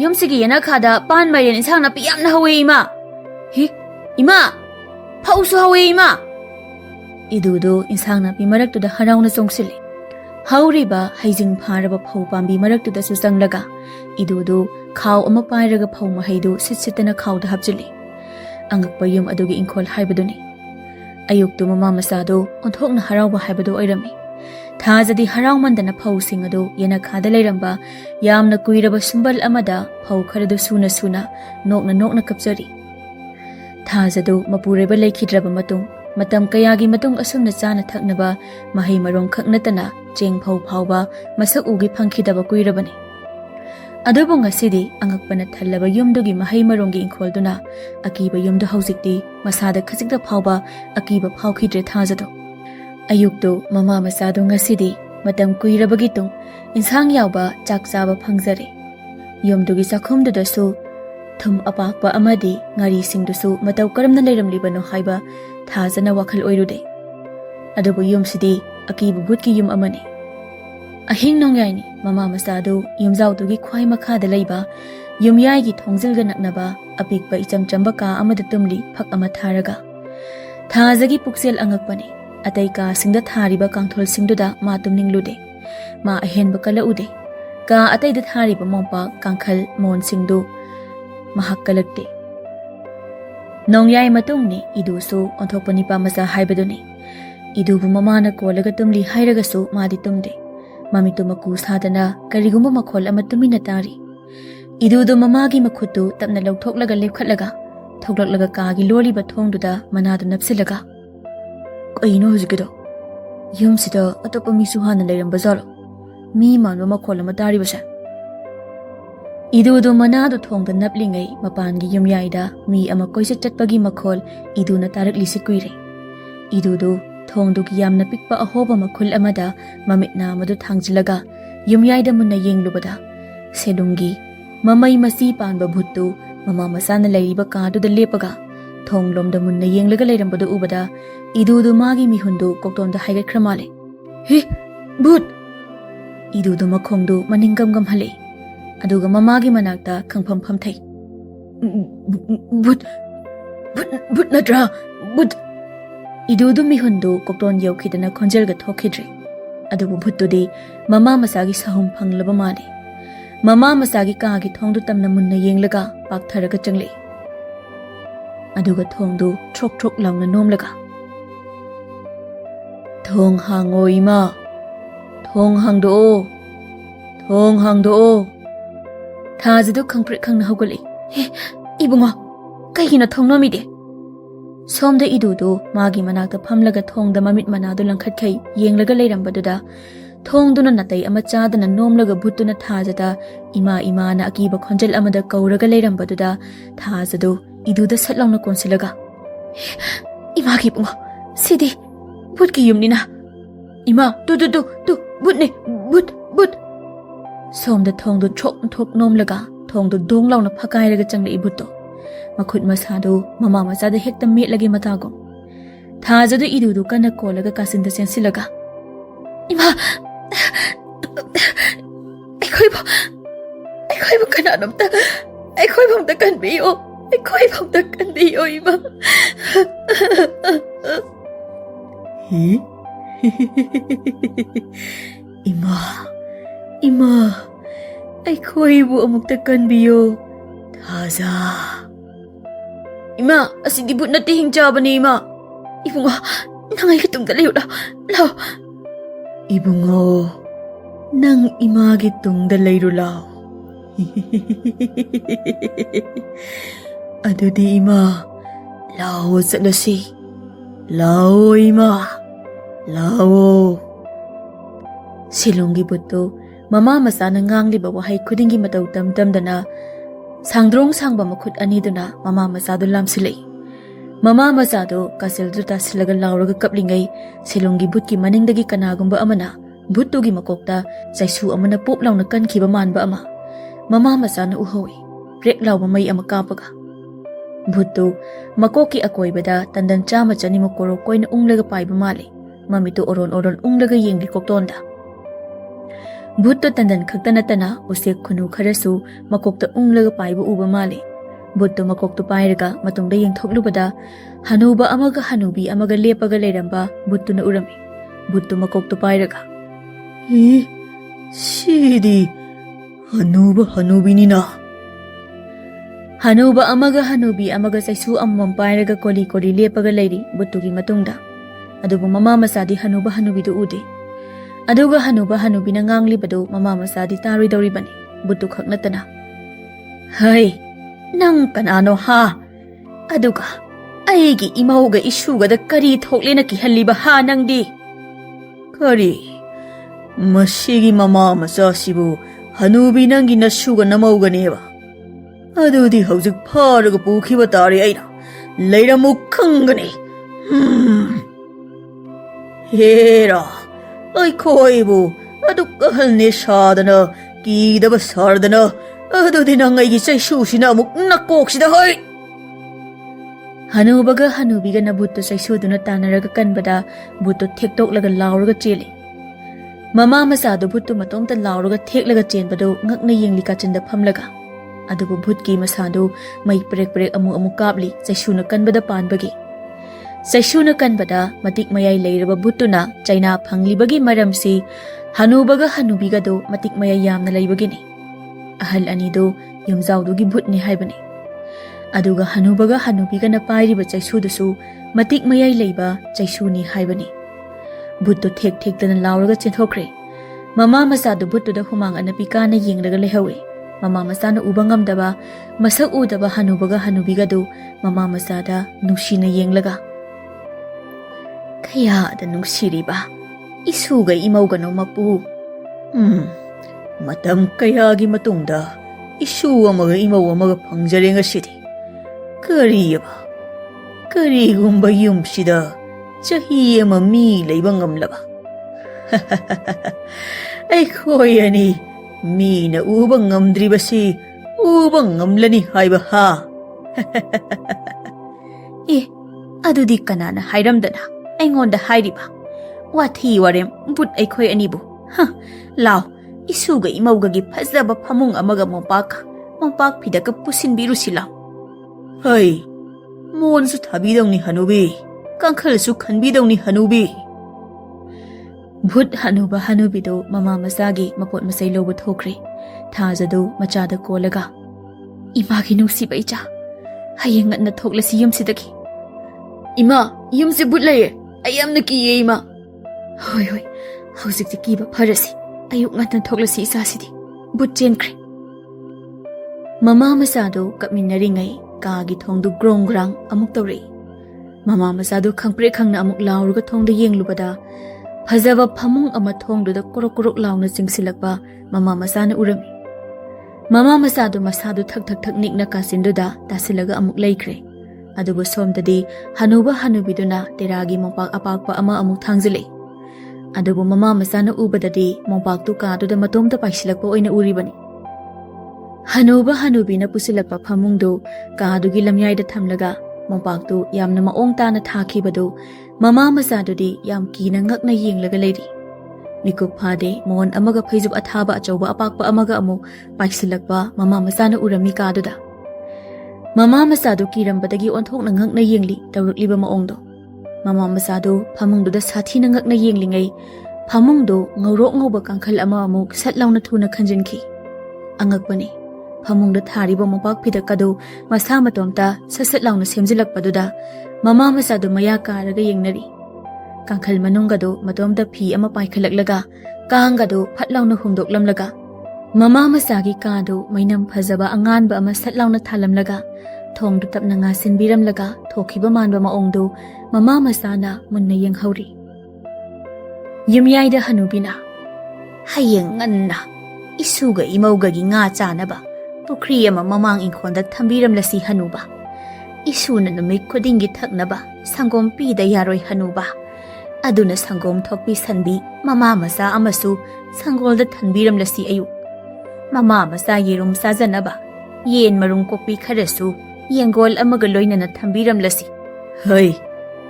yumsigi yena khada pan mairen isang na piyamna hawe ima. Ima phausu hawe ima. Idudu isang na pimaraktuda harauna songsili. Hauriba haijing pharaba phau pambi maraktuda su changlaga idudu khaw ama pairaga phau mahaidu sitsitana khawda hapjili angakpa yum adugi inkhol haibaduni ayuktu mama masado onthokna harawba haibadu oirami thajadi harawmandana phau singadu yena khada leiramba yamna kuiraba sumbal amada phau kharadu suna nokna kapjari thajadu mapureba leikhidraba matam kayagi matung asumna chana thaknaba mahai marong khaknatana cheng phawba masak ugi phangkhidaba kuirabani adubu ngasidi angakpana thallaba yumdugi mahai maronggi inkholduna akiba yumdu haujikti masada khajikda phawba akiba phawkhidre thajado ayuktu mama masadu ngasidi matam kuirabagi tung insang yawba chak chaba phangjare yumdugi chakhumdudasu thum apakpa amadi ngari singdusu mataw karamna leiramlibano haiba thajana wakhal oirude adubu yumsidi akiba butki yum amani ahing nongyaini mama masadu yumzaudugi khwai makhada leiba yumyai gi thongjilga naknaba apikpa ichamchamba ka amada tumli phak ama tharaga thajagi puksel angakpani atai ka singda thariba kangthol singduda ma tumninglude ma ahenba kala ude ka atai da thariba mompa kangkhal mon singdu mahakkalakte nongyai matungni idusu onthokpani pa masa haibaduni idubu mamana kolaga tumli hairagasu madi tumde mamitu maku sadana karigumba makhol ama tumina tari idudu mamagi makhutu tapna lauthoklaga lepkhatlaga thoklaklaga kagi loliba thongduda manadu napsilaga kaino hujgido yumsida atopa misu hana leiramba zalo mi manwa makhol ama tari basa Idudu manadu thongda naplingai mapangi yumyaida mi ama koisa chatpagi makhol iduna tarakli kuire. Idudu thongdugi yamna pikpa ahoba makhul amada mamitna madu thangjilaga yumyaida munna yenglubada sedungi mamai masi panba bhuttu mama masana lairiba kaduda lepaga thonglomda munna yenglaga leirambadu ubada idudu magi mihundu koktonda haigakhra male. He bhut! Idudu makhongdu maningam gam hale. Aduga mamagi manakta khangpham phamthai. Bhut nadra bhut! Idudu mihundu kokton yaukhidana khonjelga thokhidre. Adubu bhuttudi mama masagi sahum phanglaba male. Mama masagi kaagi thongdu tamna munna yenglaga paktharaga changle. Aduga thongdu throk launa nomlaga. Thong hango ima. Thong hangdo. Thajadu khangprit khangna hogale. He ibungo kaihina thong nomide. Somda idudu magi manakta phamlaga thongda mamit manadu langkhatkai yenglaga leirambaduda thongduna natai ama chadana nomlaga bhuttuna thajada ima na akiba khonjal amada kauraga leirambaduda thajadu iduda satlawna konsilaga. Imagi bungo sidi bhutki yumnina. Ima tu bhutne bhut. Somda thongdu thok nomlaga thongdu donglawna phakairaga changla ibutto. Makhut masadu mama masada hekta metlagi matagom. Thajadu idudu kana kolaga kasinda sensilaga. Ima Aikhoibu kananamta Aikhoibamta kanbiyo ima. Ima Aikhoibu amukta kanbiyo Thaja. Ima, asidi bhut na tihing jabani ima. Ibungo, nangai kitungda layo lao. Ibungo, nang ima kitungda layo lao. Adudi ima, lao saklasi. Lao ima, lao. Silungi bhutto, mama masana ngangliba wahai khudingi matau tamdana Sangdrong sangba makhut aniduna mama masadu lamsilei. Mama masadu kasilduta silaga lauraga kaplingai silungi bhutki maningdagi kanagumba amana bhuttugi makokta jaisu amana poplauna kankhiba manba ama. Mama masana uhawi rek lauba mai ama kapaga. Bhuttu makoki akoibada tandan chama chani makoro koina unglaga paiba male. Mamitu oron unglaga yengli koktonda. Bhutto tandan khakta natana usek khunu kharasu makokta unglaga paiba uba male. Bhutto makokta pairaga matungda yengthoklubada hanuba amaga hanubi amaga lepaga leiramba bhuttu na urami. Bhutto makokta pairaga. Sidi hanubi nina. Hanuba amaga hanubi amaga saisu ammam pairaga koli lepaga leiri bhuttugi matungda. Adubu mama masadi hanuba hanubidu ude. Aduga hanuba hanubina nganglibadu mama masadi taridoribani buttu khaknatana. Hai, nang kanano ha? Aduga aigi imauga isuga da kari thoklena kihalliba ha nangdi. Kari masigi mama masasibu hanubi nangi nasuga namauganeba. Adudi hauzik pharaga pukhiba tari aina leiramu khangani. Hera Aikhoibu aduk kahalne sadana kidaba sardana adudi nangai saisusina amuk nakoksida hoi. Hanubaga hanubiga na bhutto saisuduna tanaraga kanbada bhutto thektoklaga lauraga cheli. Mama masadu bhutto matongta lauraga theklaga chenbadu ngakna yengli kachinda phamlaga. Adubu bhutki masadu mai prek amu kapli saisuna kanbada panbagi. Saisuna kanbada matik mayai leiraba bhuttuna China phanglibagi maramsi hanubaga hanubiga do matik mayai yamna leibagini. Ahal anido yumjaudugi bhutni haibani. Aduga hanubaga hanubiga na pairiba chaisudusu matik mayai leiba chaisuni haibani. Bhutto thek-thekdana lauraga chenthokre. Mama masadu bhuttuda humang anapikana yenglaga lehawe. Mama masana uba ngamdaba masak udaba hanubaga hanubiga do mama masada nushina yenglaga. Kaya da nushiriba isuga imauga no mapu. Matam kayagi matungda isu amaga imau amaga pangjare ngasidi. Kariyaba. Karigumba yumsida chahi ama mi leiba ngamlaba. Aikhoi ani mi na uba ngamdribasi uba ngamlani haiba ha. Adudi kanana hairamdana aingonda hairiba wathi warem but aikhoi anibu lao isuga imauga gi phajaba phamung amaga mompak phidaka pusinbirusi lao Hai mon su thabidongni hanubi kankhal su khanbidongni hanubi Bhut hanuba hanubido mama masagi mapot masai lobu thokre thajadu machada kolaga imagi nusi baicha hayeng na thoklasi yumsidaki Ima yumse but laye ayamna kiye ima hoi hauzik ti kiba pharasi ayuk ngatan thoklasi isasidi but chenkre Mama masado kapminari ngai kagi thongdu grong-grang amuk tawrei Mama masado khangpre khangna amuk lawruga thongda yenglubada phajaba phamung ama thongduda korok lawna chingsilakba mama masana urami Mama masado thak nikna kasinduda tasilaga amuk laikre Adubu somdadi hanuba hanubiduna teragi mompak apakpa ama amuk thangzile Adubu mama masana ubadadi mompak tu kaduda matomda paisilakpa oina uribani Hanuba hanubina pusilakpa phamungdu kadugi lamyaida thamlaga mompak tu yamna maong tana thakibadu mama masadudi yam kina ngakna yenglaga leiri Mikup phade mon amaga phaijub athaba achauba apakpa amaga amu paisilakpa mama masana urami kaduda Mama masado kirambadagi onthokna ngakna yengli tawrukliba maongdo Mama masado phamungduda sathina ngakna yenglingai phamungdo ngawrok ngawba kangkhal ama amuk satlawna thuna khanjinki angakpani phamungda thariba mopak phidakadu masa matomta sasatlawna semjilakpaduda mama masado maya karaga yengnari kangkhal manungado matomda phi ama paikhalaklaga kangado phatlawna humdoklamlaga Mama masagi kado mainam phajaba anganba ama satlawna thalamlaga thongdu tapna nga sinbiramlaga thokhiba manba maongdu mama masana munna yenghauri Yumyaida hanubina hayeng nganna isuga imauga gi nga chanaba pukri ama mamang inkhonda thambiramlasi hanuba isuna numai khodingi thaknaba sangom pida yaroi hanuba aduna sangom thokpi sanbi mama masa amasu sangolda thanbiramlasi ayu Mama masa yerum sajanaba yen marung kokpi kharasu yengol amaga loinana thambiramlasi Hai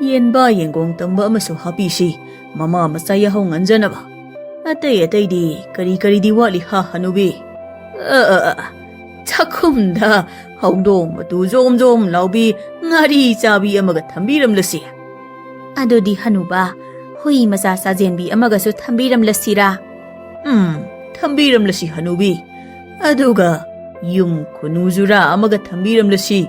yen ba yengong tamba amasu hapisi mama masa yahau nganjanaba Atai di kari di wali ha hanubi Chakumda haudong matu zom laubi ngari chabi amaga thambiramlasi Adodi hanuba hui masa sajenbi amaga su thambiramlasi ra Thambiramlasi hanubi aduga yum kunuzura amaga thambiramlasi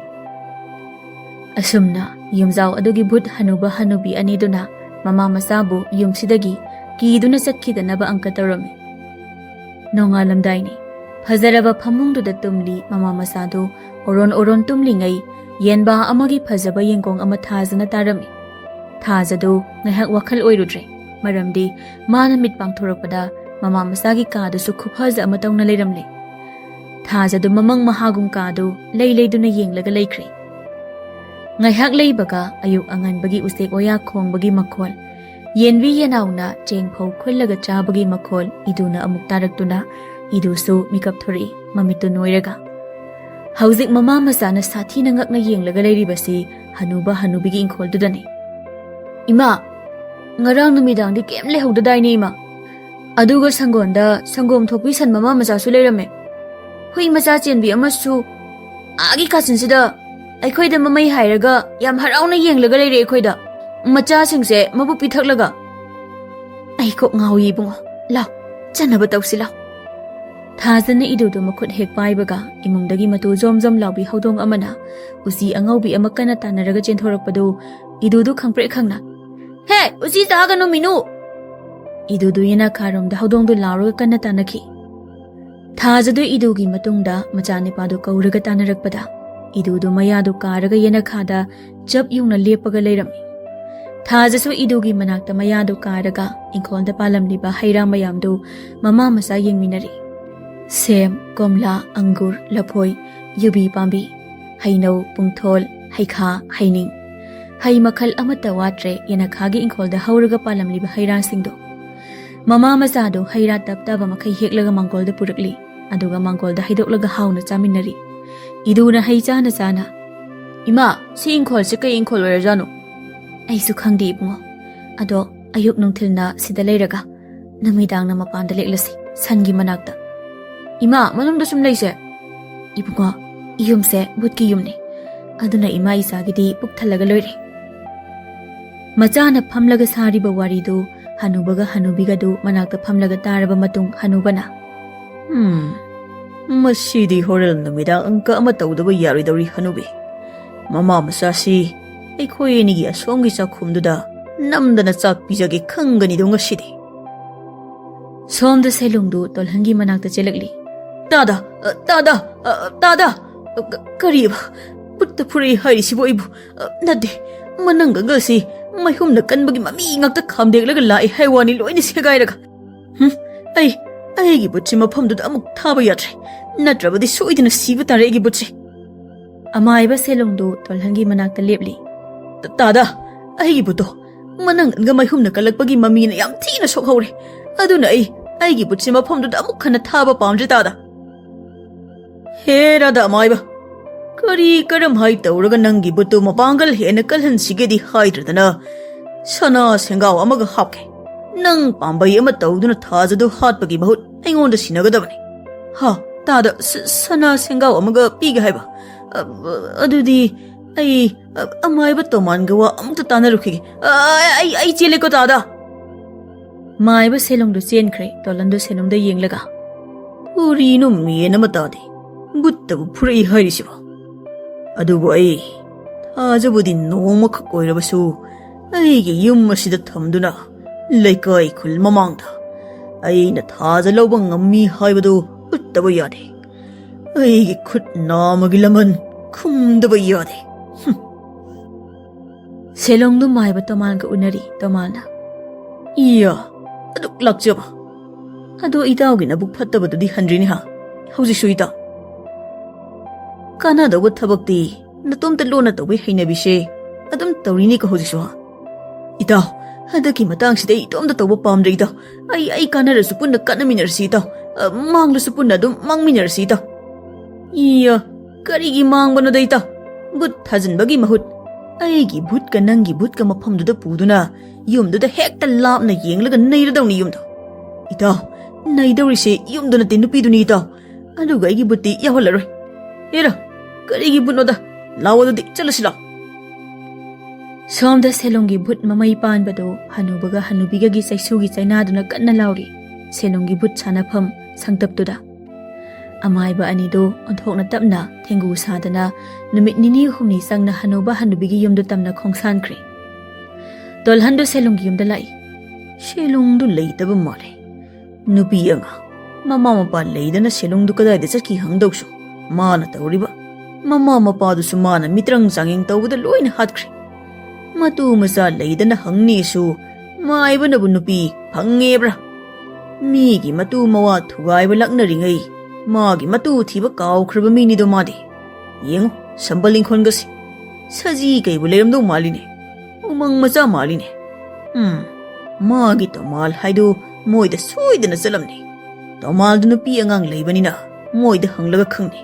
Asumna yumzaw adugi bhut hanuba hanubi aniduna mama masabu yumsidagi kiduna sakhidanaba angka tarami Nongalamdaini Phajaraba phamungduda tumli mama masado oron tumlingai yenba amagi phajaba yengkong ama thajana tarami thajadu ngahak wakhal oirudre maramdi mana mit pangthorakpada Mama masagi kadu su khuphaja ama tawna leiramle thajadu mamang mahagum kadu leiduna yenglaga leikre ngaihak leibaga ayuk anganbagi usek oya khongbagi makhol yenwi yenauna chengphau khullaga chabagi makhol iduna amuk taraktuna idusu mikap thori mamitu noiraga hauzik mama masana sathina ngakna yenglaga leiribasi hanuba hanubigi inkhol dudane Ima ngarang numidangdi kem lehawdadaini ima Aduga sangonda sangom thokpi san mama macha su leirame hui macha chenbi amasu agi kachinsida aikhoida mamai hairaga yam harauna yenglaga leire aikhoida macha singse mabu pithaklaga ai ko ngawi bungo law chanaba tawsila thajana idudu makhut hek paibaga imungdagi matu jom lawbi haudong amana usi angaubi amakana tanaraga chenthorakpadu idudu khangpre khangna he usi jaganu minu Idudu yena kharom da haudong du lawraga kanna tanaki thajadu idugi matungda machani padu kauraga tanarakpada idudu mayadu karaga yena khada jab yungna lepaga leirami Thajasu idugi manakta mayadu karaga inkhonda palamliba haira mayamdu mama masa yengminari Sem, komla, angur, lapoi, yubi pambi, hainau, pungthol, haikha, haining. Hai makhal amata watre yanakhagi ingkolda hauraga palamliba haira singdo. Mama masado haira taptaba makai heklaga mangkolda purakli, aduga mangkolda haidoklaga hauna chaminari. Iduna haijana chana. Ima, si ingkol si kay ingkol warajano. Ay su khangdi ibungo. Ado ayuk nungthil na sida layraga. Namidang na mapanda leklasi, sangi managda. Ima, manungda sum layse. Ibungo, iyumse butki yumni. Aduna ima isagidi puktalaga loire. Machana phamlaga sariba waridu hanubaga hanubigadu manakta phamlaga taraba matung hanubana. Masidi horel namidang angka ama tawdaba yaridawri hanubi. Mama masasi aykhoy nigi asomgi sakhumduda namdana chak pijage khangani do ngasidi. Somda selungdu tolhangi manakta chelakli. Tada kariba putta puri hairisibo ibu nade mananga gasi mayhumna kanbagi mami ngakta khamdeglaga lai haywani loini segairaga. Aigi butsi mafamduda amuk thaba yatre natrabadi soidina siba tare igi butsi. Amaiba selungdu tolhangi manakta lepli. Tada aigi buto mananga mayhumna kalakpagi mamina yam thina sokhawre aduna aigi butsi mafamduda amuk khana thaba pamje tada. He rada amaiba kari karam hai tawraga nangi butu mapangal hena kalhan sigedi haidradana sana sengaw amaga hapke nang pambai ama tawduna thajadu hatpagi bahut aingonda sinagadabani. Ha tada sana sengaw amaga piga haiba adudi ai amaiba tomanga wa amta tanarukhi ai chele ko tada. Maiba selungdu chenkre tolandu senungda yenglaga. Uri no mena matade buttabu purei hairisiba. Adubu ai thajabudi noma khak oirabasu aigi yum asida thamduna laikai khul mamangda aina thaja lawba ngammi haibadu uttaba yade. Aigi khut namagi laman khumdaba yade. Selungdu maiba tomalga unari tomalna. Iya aduk lakjaba. Ado idawgi nabuk phattabadudi handrini ha. Haujisu ida. Kanadawa thabakti natomta lona tawbi hainabise adum tawrini ka haujisu ha. Ida hadaki matangsida itomda tawba pamdre ida. Ai kanarasu punna kanaminarsi ida. Manglasu punna adum mangminarsi ida. Iya karigi mangbano da ida. But thajanbagi mahut aigi bhutka nangi bhutka mafamduda puduna yumduda hekta lapna yenglaga nairadawni yumda. Ida naidawrise yumduna te nupiduni ida. Aduga aigi butti yaholaroi. Era karigi butnoda lawadudi chalasila. Somda selongi but mamai panbado hanubaga hanubigagi saisugi chainaduna kanna lauri. Selongi but sanafam sangtaptuda. Amaiba anido onthokna tapna thengu sadana numit nini humni sangna hanuba hanubigi yumdu tamna khongsankre. Tolhando selongi yumda lai. Selongdu leitaba male. Nupi anga mama mapa leidana selongdu kadayda chakki hangdawsu mana tawriba. Mama mapa dusu mana mitrang changeng tawbada loina hatkre. Matu macha leidana hangni su maiba nabu nupi phangebra. Migi matu mawa thugaiba laknaringai magi matu thiba kawkhraba mini do made. Yengo sambaling khongasi saji kaibu leramdo maline umang macha maline. Magi tomal haidu moida soidana chalamni. Tomal du nupi angang leibanina moida hanglaga khangni.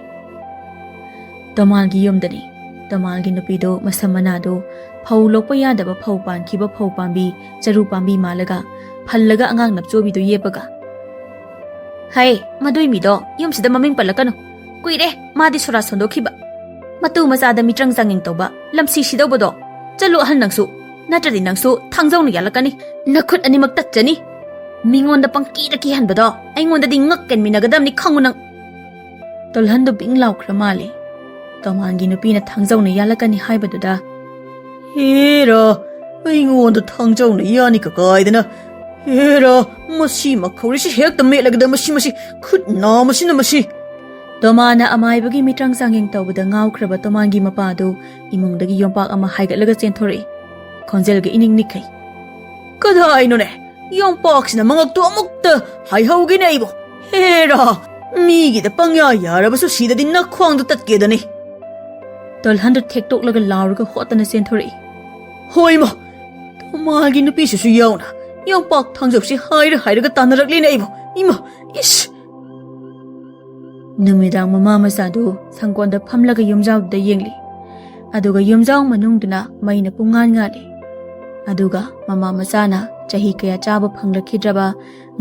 Tomalgi yumdani. Tomalgi nupido masamanado phau lokpa yadaba phau pankiba phau pambi charu pambi malaga phallaga angang napchobido yepaga. Hai madoi mido yumsida maming palakano. Kuire madi sura sondokhiba. Matu masada mitrang changeng toba lamsi sidawbodo chalu ahal nangsu natradi nangsu thangjawna yalakani nakhut animak tatchani. Mingonda pangkida kihanbado aingonda di ngakken minagadamni khangunang. Tolhando bing laukhra male. Tomangi nupina thangjawna yalakani haibaduda. Hera aingonda thangjawna yani ka kaidana. Hera masi makhawrisi hekta melagda masi khut na masi. Tomana amaibagi mitrang sangeng tawbada ngawkraba tomangi mapadu imungdagi yompak ama haigatlaga chenthori. Khonjelga ining nikai. Kadaino ne yompak sina mangaktu amukta haihawgi na ibo. Hera ꯃꯤꯒꯤꯗ ꯄꯪꯌꯥ ꯌꯥꯔꯕꯁꯨ ꯁꯤꯗꯗꯤ ꯅꯈ꯭ꯋꯥꯡꯗꯣ ꯇꯠꯀꯦꯗꯅꯤ. ꯇꯣꯜꯍꯟꯗꯨ ꯊꯦꯛꯇꯣꯛꯂꯒ ꯂꯥꯎꯔꯒ ꯍꯣꯠꯇꯅ ꯆꯦꯟꯊꯣꯔꯛꯏ. ꯍꯣꯏꯃ, ꯃꯥꯒꯤ ꯅꯨꯄꯤꯁꯤꯁꯨ ꯌꯥꯎꯅ ꯌꯥꯝꯄꯥꯛ ꯊꯥꯡꯖꯧꯁꯤ ꯍꯥꯏꯔꯒ ꯇꯥꯟꯅꯔꯛꯂꯤꯅꯦ ꯑꯩꯕꯨ. ꯏꯃꯥ, ꯏꯁ! ꯅꯨꯃꯤꯗꯥꯡ ꯃꯃꯥ ꯃꯆꯥꯗꯨ ꯁꯪꯒꯣꯟꯗ ꯐꯝꯂꯒ ꯌꯨꯝꯖꯥꯎꯗꯨꯗ ꯌꯦꯡꯂꯤ. ꯑꯗꯨꯒ ꯌꯨꯝꯖꯥꯎ ꯃꯅꯨꯡꯗꯨꯅ ꯃꯩꯅ ꯄꯨꯡꯉꯥꯟ ꯉꯥꯜꯂꯤ. ꯑꯗꯨꯒ ꯃꯃꯥ ꯃꯆꯥꯅ ꯆꯍꯤ ꯀꯌꯥ ꯆꯥꯕ ꯐꯪꯂꯛꯈꯤꯗ꯭ꯔꯕ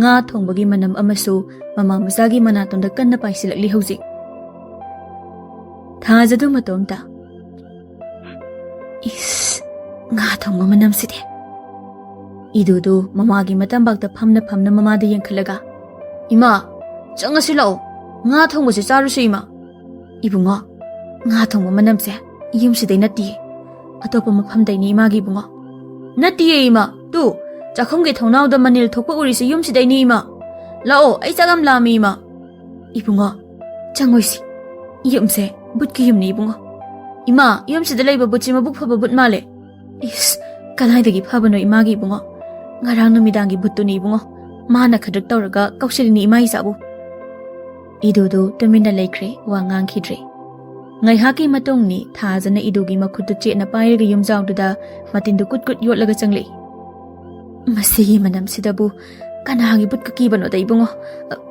ꯉꯥ ꯊꯣꯡꯕꯒꯤ ꯃꯅꯝ ꯑꯃꯁꯨ ꯃꯃꯥ ꯃꯆꯥꯒꯤ ꯃꯅꯥꯇꯣꯟꯗ ꯀꯟꯅ ꯄꯥꯏꯁꯤꯜꯂꯛꯂꯤ ꯍꯧꯖꯤꯛ. ꯊꯥꯖꯗꯨ ꯃꯇꯣꯝꯇ, ꯏꯁ, ꯉꯥ ꯊꯣꯡꯕ ꯃꯅꯝꯁꯤꯗꯤ. ꯏꯗꯨꯗꯨ ꯃꯃꯥꯒꯤ ꯃꯇꯝꯕꯥꯛꯇ ꯐꯝꯅ ꯃꯃꯥꯗ ꯌꯦꯡꯈꯠꯂꯒ, ꯏꯃꯥ, ꯆꯪꯉꯁꯤ ꯂꯥꯛꯑꯣ. ꯉꯥ ꯊꯣꯡꯕꯁꯦ ꯆꯥꯔꯨꯁꯤ ꯏꯃꯥ. ꯏꯕꯨꯡꯉꯣ, ꯉꯥ ꯊꯣꯡꯕ ꯃꯅꯝꯁꯦ ꯌꯨꯝꯁꯤꯗꯩ ꯅꯠꯇꯤꯌꯦ, ꯑꯇꯣꯞꯄ ꯃꯐꯝꯗꯩꯅꯤ ꯏꯃꯥꯒꯤ ꯏꯕꯨꯡꯉꯣ. ꯅꯠꯇꯤꯌꯦ ꯏꯃꯥ, ꯇꯨ ꯆꯥꯛꯈꯨꯝꯒꯤ ꯊꯣꯡꯅꯥꯎꯗ ꯃꯅꯤꯜ ꯊꯣꯛꯄ ꯎꯔꯤꯁꯤ ꯌꯨꯝꯁꯤꯗꯩꯅꯤ ꯏꯃꯥ. ꯂꯥꯛꯑꯣ, ꯑꯩ ꯆꯥꯛ ꯌꯥꯝ ꯂꯥꯝꯃꯤ ꯏꯃꯥ. ꯏꯕꯨꯡꯉꯣ, ꯆꯪꯉꯣꯏꯁꯤ. ꯌꯨꯝꯁꯦ ꯕꯨꯠꯀꯤ ꯌꯨꯝꯅꯤ ꯏꯕꯨꯡꯉꯣ. ꯏꯃꯥ, ꯌꯨꯝꯁꯤꯗ ꯂꯩꯕ ꯕꯨꯠꯁꯤ ꯃꯕꯨꯛ ꯐꯕ ꯕꯨꯠ ꯃꯥꯜꯂꯦ. ꯏꯁ, ꯀꯗꯥꯏꯗꯒꯤ ꯐꯕꯅꯣ ꯏꯃꯥꯒꯤ ꯏꯕꯨꯡꯉꯣ. ꯉꯔꯥꯡ ꯅꯨꯃꯤꯗꯥꯡꯒꯤ ꯕꯨꯠꯇꯨꯅꯤ ꯏꯕꯨꯡꯉꯣ. ꯃꯥꯅ ꯈꯗ꯭ꯔꯛ ꯇꯧꯔꯒ ꯀꯧꯁꯤꯜꯂꯤꯅꯤ ꯏꯃꯥ ꯏꯆꯥꯕꯨ. ꯏꯗꯨꯗꯨ ꯇꯨꯃꯤꯟꯅ ꯂꯩꯈ꯭ꯔꯦ, ꯋꯥ ꯉꯥꯡꯈꯤꯗ꯭ꯔꯦ. ꯉꯥꯏꯍꯥꯛꯀꯤ ꯃꯇꯨꯡꯅꯤ ꯊꯥꯖꯅ ꯏꯗꯨꯒꯤ ꯃꯈꯨꯠꯇꯨ ꯆꯦꯠꯅ ꯄꯥꯏꯔꯒ ꯌꯨꯝꯖꯥꯎꯗꯨꯗ ꯃꯇꯤꯟꯗꯨ ꯀꯨꯠ ꯌꯣꯠꯂꯒ ꯆꯪꯂꯛꯏ. ꯃꯁꯤꯒꯤ ꯃꯅꯝꯁꯤꯗꯕꯨ ꯀꯅꯥꯒꯤ ꯕꯨꯠꯀ ꯀꯤꯕꯅꯣꯗ ꯏꯕꯨꯡꯉꯣ.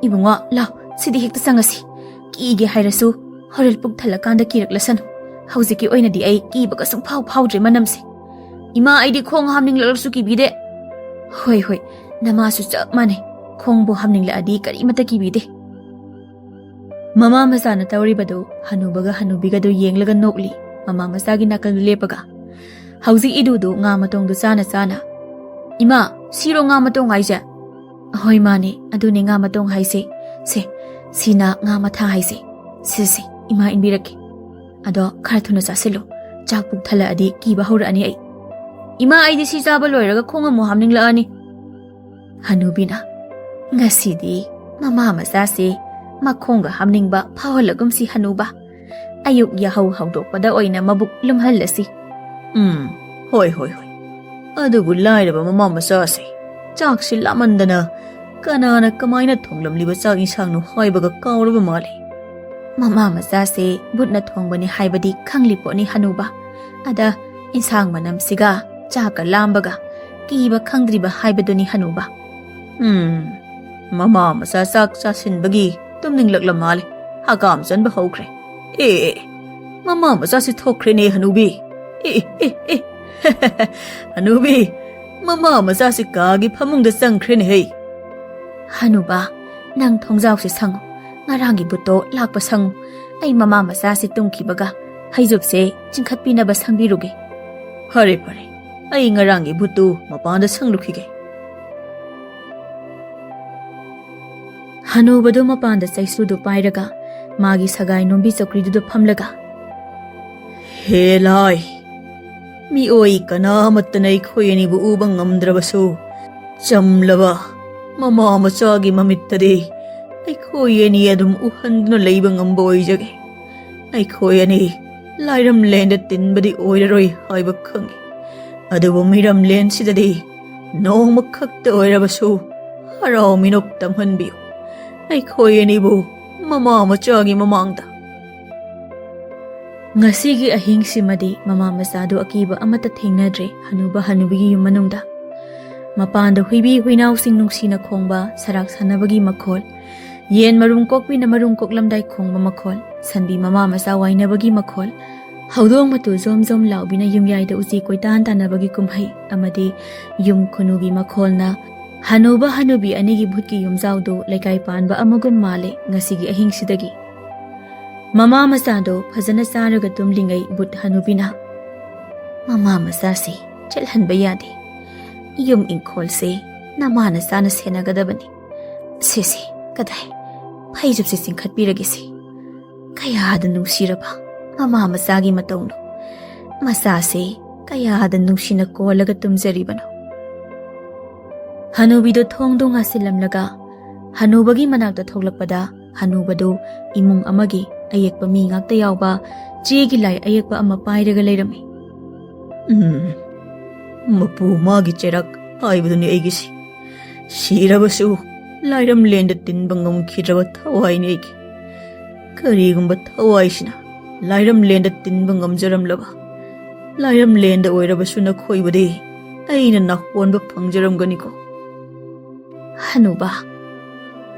ꯏꯕꯨꯡꯉꯣ, ꯂꯥꯎ, ꯁꯤꯗꯤ ꯍꯦꯛꯇ ꯆꯪꯉꯁꯤ. ꯀꯤꯒꯦ ꯍꯥꯏꯔꯁꯨ ꯍꯣꯔꯦꯟ ꯄꯨꯛ ꯊꯜꯂꯀꯥꯟꯗ ꯀꯤꯔꯛꯂꯁꯅꯨ. ꯍꯧꯖꯤꯛꯀꯤ ꯑꯣꯏꯅꯗꯤ ꯑꯩ ꯀꯤꯕꯒ ꯁꯨꯡꯐꯥꯎ ꯐꯥꯎꯗ꯭ꯔꯦ ꯃꯅꯝꯁꯦ. ꯏꯃꯥ, ꯑꯩꯗꯤ ꯈꯣꯡ ꯍꯥꯝꯅꯤꯡꯂꯛꯂꯁꯨ ꯀꯤꯕꯤꯗꯦ. ꯍꯣꯏ, ꯅꯃꯥꯁꯨ ꯆꯞ ꯃꯥꯟꯅꯩ. ꯈꯣꯡꯕꯨ ꯍꯥꯝꯅꯤꯡꯂꯛꯑꯗꯤ ꯀꯔꯤꯃꯠꯇ ꯀꯤꯕꯤꯗꯦ. ꯃꯃꯥ ꯃꯆꯥꯅ ꯇꯧꯔꯤꯕꯗꯨ ꯍꯅꯨꯕꯒ ꯍꯅꯨꯕꯤꯒꯗꯨ ꯌꯦꯡꯂꯒ ꯅꯣꯛꯂꯤ, ꯃꯃꯥ ꯃꯆꯥꯒꯤ ꯅꯥꯀꯜꯗ ꯂꯦꯞꯄꯒ. ꯍꯧꯖꯤꯛ ꯏꯗꯨꯗꯨ ꯉꯥ ꯃꯇꯣꯡꯗꯨ ꯆꯥꯅ, ꯏꯃꯥ, ꯁꯤꯔꯣ ꯉꯥ ꯃꯇꯣꯡ ꯍꯥꯏꯁꯦ? ꯍꯣꯏ ꯃꯥꯅꯦ, ꯑꯗꯨꯅꯦ ꯉꯥ ꯃꯇꯣꯡ ꯍꯥꯏꯁꯦ. ꯁꯤꯅ ꯉꯥ ꯃꯊꯥ ꯍꯥꯏꯁꯦ. ꯁꯤ ꯏꯃꯥ ꯏꯟꯕꯤꯔꯛꯀꯦ. ꯑꯗꯣ ꯈꯔ ꯊꯨꯅ ꯆꯥꯁꯤꯜꯂꯨ. ꯆꯥꯛ ꯄꯨꯛ ꯊꯜꯂꯛꯑꯗꯤ ꯀꯤꯕ ꯍꯧꯔꯛꯑꯅꯤ ꯑꯩ. ꯏꯃꯥ, ꯑꯩꯗꯤ ꯁꯤ ꯆꯥꯕ ꯂꯣꯏꯔꯒ ꯈꯣꯡ ꯑꯃꯨꯛ ꯍꯥꯝꯅꯤꯡꯂꯛꯑꯅꯤ. ꯍꯅꯨꯕꯤꯅ, ꯉꯁꯤꯗꯤ ꯃꯃꯥ ꯃꯆꯥꯁꯦ ꯃꯈꯣꯡꯒ ꯍꯥꯝꯅꯤꯡꯕ ꯐꯥꯎꯍꯜꯂꯒꯨꯝꯁꯤ ꯍꯅꯨꯕ. ꯑꯌꯨꯛ ꯌꯥꯍꯧ ꯍꯧꯗꯣꯛꯄꯗ ꯑꯣꯏꯅ ꯃꯕꯨꯛ ꯂꯨꯝꯍꯜꯂꯁꯤ. ꯍꯣꯏ. ꯑꯗꯨꯕꯨ ꯂꯥꯏꯔꯕ ꯃꯃꯥ ꯃꯆꯥꯁꯦ ꯆꯥꯛꯁꯤ ꯂꯥꯃꯟꯗꯅ ꯀꯅꯥꯅ ꯀꯃꯥꯏꯅ ꯊꯣꯡꯂꯝꯂꯤꯕ ꯆꯥꯛ ꯏꯟꯁꯥꯡꯅꯣ ꯍꯥꯏꯕꯒ ꯀꯥꯎꯔꯕ ꯃꯥꯜꯂꯤ. ꯃꯃꯥ ꯃꯆꯥꯁꯦ ꯕꯨꯠꯅ ꯊꯣꯡꯕꯅꯤ ꯍꯥꯏꯕꯗꯤ ꯈꯪꯂꯤ ꯄꯣꯠꯅꯤ ꯍꯅꯨꯕ. ꯑꯗ ꯏꯟꯁꯥꯡ ꯃꯅꯝꯁꯤꯒ ꯆꯥꯛꯀ ꯂꯥꯝꯕꯒ ꯀꯤꯕ ꯈꯪꯗ꯭ꯔꯤꯕ ꯍꯥꯏꯕꯗꯨꯅꯤ ꯍꯅꯨꯕ. ꯃꯃꯥ ꯃꯆꯥ ꯆꯥꯛ ꯆꯥꯁꯤꯟꯕꯒꯤ ꯇꯨꯝꯅꯤꯡꯂꯛꯂ ꯃꯥꯜꯂꯦ. ꯍꯀꯥꯝ ꯆꯟꯕ ꯍꯧꯈ꯭ꯔꯦ. ꯃꯃꯥ ꯃꯆꯥꯁꯤ ꯊꯣꯛꯈ꯭ꯔꯦꯅꯦ ꯍꯅꯨꯕꯤ. ꯍꯅꯨꯕꯤ, ꯃꯃꯥ ꯃꯆꯥꯁꯤ ꯀꯥꯒꯤ ꯐꯃꯨꯡꯗ ꯆꯪꯈ꯭ꯔꯦꯅꯦ ꯍꯩ. ꯍꯅꯨꯕ, ꯅꯪ ꯊꯣꯡꯖꯥꯎꯁꯤ ꯁꯪꯉꯨ. ꯉꯔꯥꯡꯒꯤ ꯕꯨꯠꯇꯣ ꯂꯥꯛꯄ ꯁꯪꯉꯨ. ꯑꯩ ꯃꯃꯥ ꯃꯆꯥꯁꯤ ꯇꯨꯝꯈꯤꯕꯒ ꯐꯩꯖꯨꯞꯁꯦ ꯆꯤꯡꯈꯠꯄꯤꯅꯕ ꯁꯪꯕꯤꯔꯨꯒꯦ. ꯐꯔꯦ, ꯑꯩ ꯉꯔꯥꯡꯒꯤ ꯕꯨꯠꯇꯨ ꯃꯄꯥꯟꯗ ꯁꯪꯂꯨꯈꯤꯒꯦ. ꯍꯅꯨꯕꯗꯨ ꯃꯄꯥꯟꯗ ꯆꯩꯁꯨꯗꯨ ꯄꯥꯏꯔꯒ ꯃꯥꯒꯤ ꯁꯒꯥꯏ ꯅꯣꯝꯕꯤ ꯆꯧꯀ꯭ꯔꯤꯗꯨꯗ ꯐꯝꯂꯒ, ꯍꯦ ꯂꯥꯏ, ꯃꯤꯑꯣꯏ ꯀꯅꯥꯃꯠꯇꯅ ꯑꯩꯈꯣꯏ ꯑꯅꯤꯕꯨ ꯎꯕ ꯉꯝꯗ꯭ꯔꯕꯁꯨ ꯆꯝꯂꯕ ꯃꯃꯥ ꯃꯆꯥꯒꯤ ꯃꯃꯤꯠꯇꯗꯤ ꯑꯩꯈꯣꯏ ꯑꯅꯤ ꯑꯗꯨꯝ ꯎꯍꯟꯗꯨꯅ ꯂꯩꯕ ꯉꯝꯕ ꯑꯣꯏꯖꯒꯦ. ꯑꯩꯈꯣꯏ ꯑꯅꯤ ꯂꯥꯏꯔꯝꯂꯦꯟꯗ ꯇꯤꯟꯕꯗꯤ ꯑꯣꯏꯔꯔꯣꯏ ꯍꯥꯏꯕ ꯈꯪꯏ. ꯑꯗꯨꯕꯨ ꯃꯤꯔꯝꯂꯦꯟꯁꯤꯗꯗꯤ ꯅꯣꯡꯃ ꯈꯛꯇ ꯑꯣꯏꯔꯕꯁꯨ ꯍꯔꯥꯎ ꯃꯤꯅꯣꯛ ꯇꯝꯍꯟꯕꯤꯌꯨ ꯑꯩꯈꯣꯏ ꯑꯅꯤꯕꯨ ꯃꯃꯥ ꯃꯆꯥꯒꯤ ꯃꯃꯥꯡꯗ. ꯉꯁꯤꯒꯤ ꯑꯍꯤꯡꯁꯤꯃꯗꯤ ꯃꯃꯥ ꯃꯆꯥꯗꯨ ꯑꯀꯤꯕ ꯑꯃꯠꯇ ꯊꯦꯡꯅꯗ꯭ꯔꯦ ꯍꯅꯨꯕ ꯍꯅꯨꯕꯤꯒꯤ ꯌꯨꯝ ꯃꯅꯨꯡꯗ. ꯃꯄꯥꯟꯗ ꯍꯨꯏꯕꯤ ꯍꯨꯏꯅꯥꯎꯁꯤꯡ ꯅꯨꯡꯁꯤꯅ ꯈꯣꯡꯕ ꯁꯔꯥꯛ ꯁꯥꯟꯅꯕꯒꯤ ꯃꯈꯣꯜ, ꯌꯦꯟ ꯃꯔꯨꯝ ꯀꯣꯛꯄꯤꯅ ꯃꯔꯨꯝ ꯀꯣꯛꯂꯝꯗꯥꯏ ꯈꯣꯡꯕ ꯃꯈꯣꯜ, ꯁꯟꯕꯤ ꯃꯃꯥ ꯃꯆꯥ ꯋꯥꯏꯅꯕꯒꯤ ꯃꯈꯣꯜ, ꯍꯧꯗꯣꯡ ꯃꯇꯨ ꯖꯣꯝ ꯖꯣꯝ ꯂꯥꯎꯕꯤꯅ ꯌꯨꯝꯌꯥꯏꯗ ꯎꯆꯤ ꯀꯣꯏꯇꯥꯟ ꯇꯥꯟꯅꯕꯒꯤ ꯀꯨꯝꯍꯩ, ꯑꯃꯗꯤ ꯌꯨꯝ ꯈꯨꯅꯨꯒꯤ ꯃꯈꯣꯜꯅ ꯍꯅꯨꯕ ꯍꯅꯨꯕꯤ ꯑꯅꯤꯒꯤ ꯚꯨꯠꯀꯤ ꯌꯨꯝꯖꯥꯎꯗꯨ ꯂꯩꯀꯥꯏ ꯄꯥꯟꯕ ꯑꯃꯒꯨꯝ ꯃꯥꯜꯂꯦ ꯉꯁꯤꯒꯤ ꯑꯍꯤꯡꯁꯤꯗꯒꯤ. ꯃꯃꯥ ꯃꯆꯥꯗꯣ ꯐꯖꯅ ꯆꯥꯔꯒ ꯇꯨꯝꯂꯤꯉꯩ ꯚꯨꯠ ꯍꯅꯨꯕꯤꯅ, ꯃꯃꯥ ꯃꯆꯥꯁꯤ ꯆꯠꯍꯟꯕ ꯌꯥꯗꯦ. ꯌꯨꯝ ꯏꯪꯈꯣꯜꯁꯦ ꯅꯃꯥꯅ ꯆꯥꯅ ꯁꯦꯟꯅꯒꯗꯕꯅꯤ. ꯁꯤꯁꯤ ꯀꯗꯥꯏ ꯐꯩꯖꯨꯞꯁꯦ ꯆꯤꯡꯈꯠꯄꯤꯔꯒꯦꯁꯤ. ꯀꯌꯥꯗ ꯅꯨꯡꯁꯤꯔꯕ ꯃꯃꯥ ꯃꯆꯥꯒꯤ ꯃꯇꯧꯅꯣ. ꯃꯆꯥꯁꯦ ꯀꯌꯥꯗ ꯅꯨꯡꯁꯤꯅ ꯀꯣꯜꯂꯒ ꯇꯨꯝꯖꯔꯤꯕꯅꯣ. ꯍꯅꯨꯕꯤꯗꯣ ꯊꯣꯡꯗꯣ ꯉꯥꯁꯤꯜꯂꯝꯂꯒ ꯍꯅꯨꯕꯒꯤ ꯃꯅꯥꯛꯇ ꯊꯣꯛꯂꯛꯄꯗ ꯍꯅꯨꯕꯗꯨ ꯏꯃꯨꯡ ꯑꯃꯒꯤ ꯑꯌꯦꯛꯄ ꯃꯤ ꯉꯥꯛꯇ ꯌꯥꯎꯕ ꯆꯦꯒꯤ ꯂꯥꯏ ꯑꯌꯦꯛꯄ ꯑꯃ ꯄꯥꯏꯔꯒ ꯂꯩꯔꯝꯃꯤ. ꯃꯄꯨ ꯃꯥꯒꯤ ꯆꯩꯔꯛ ꯍꯥꯏꯕꯗꯨꯅꯤ ꯑꯩꯒꯤꯁꯤ. ꯁꯤꯔꯕꯁꯨ lairam lenda tinba ngamkhidraba thawai ni aiki. Karigumba thawai sina lairam lenda tinba ngamjaramlaba. Lairam lenda oirabasu nakhoibade aina nakwonba phangjaramganiko. Hanuba,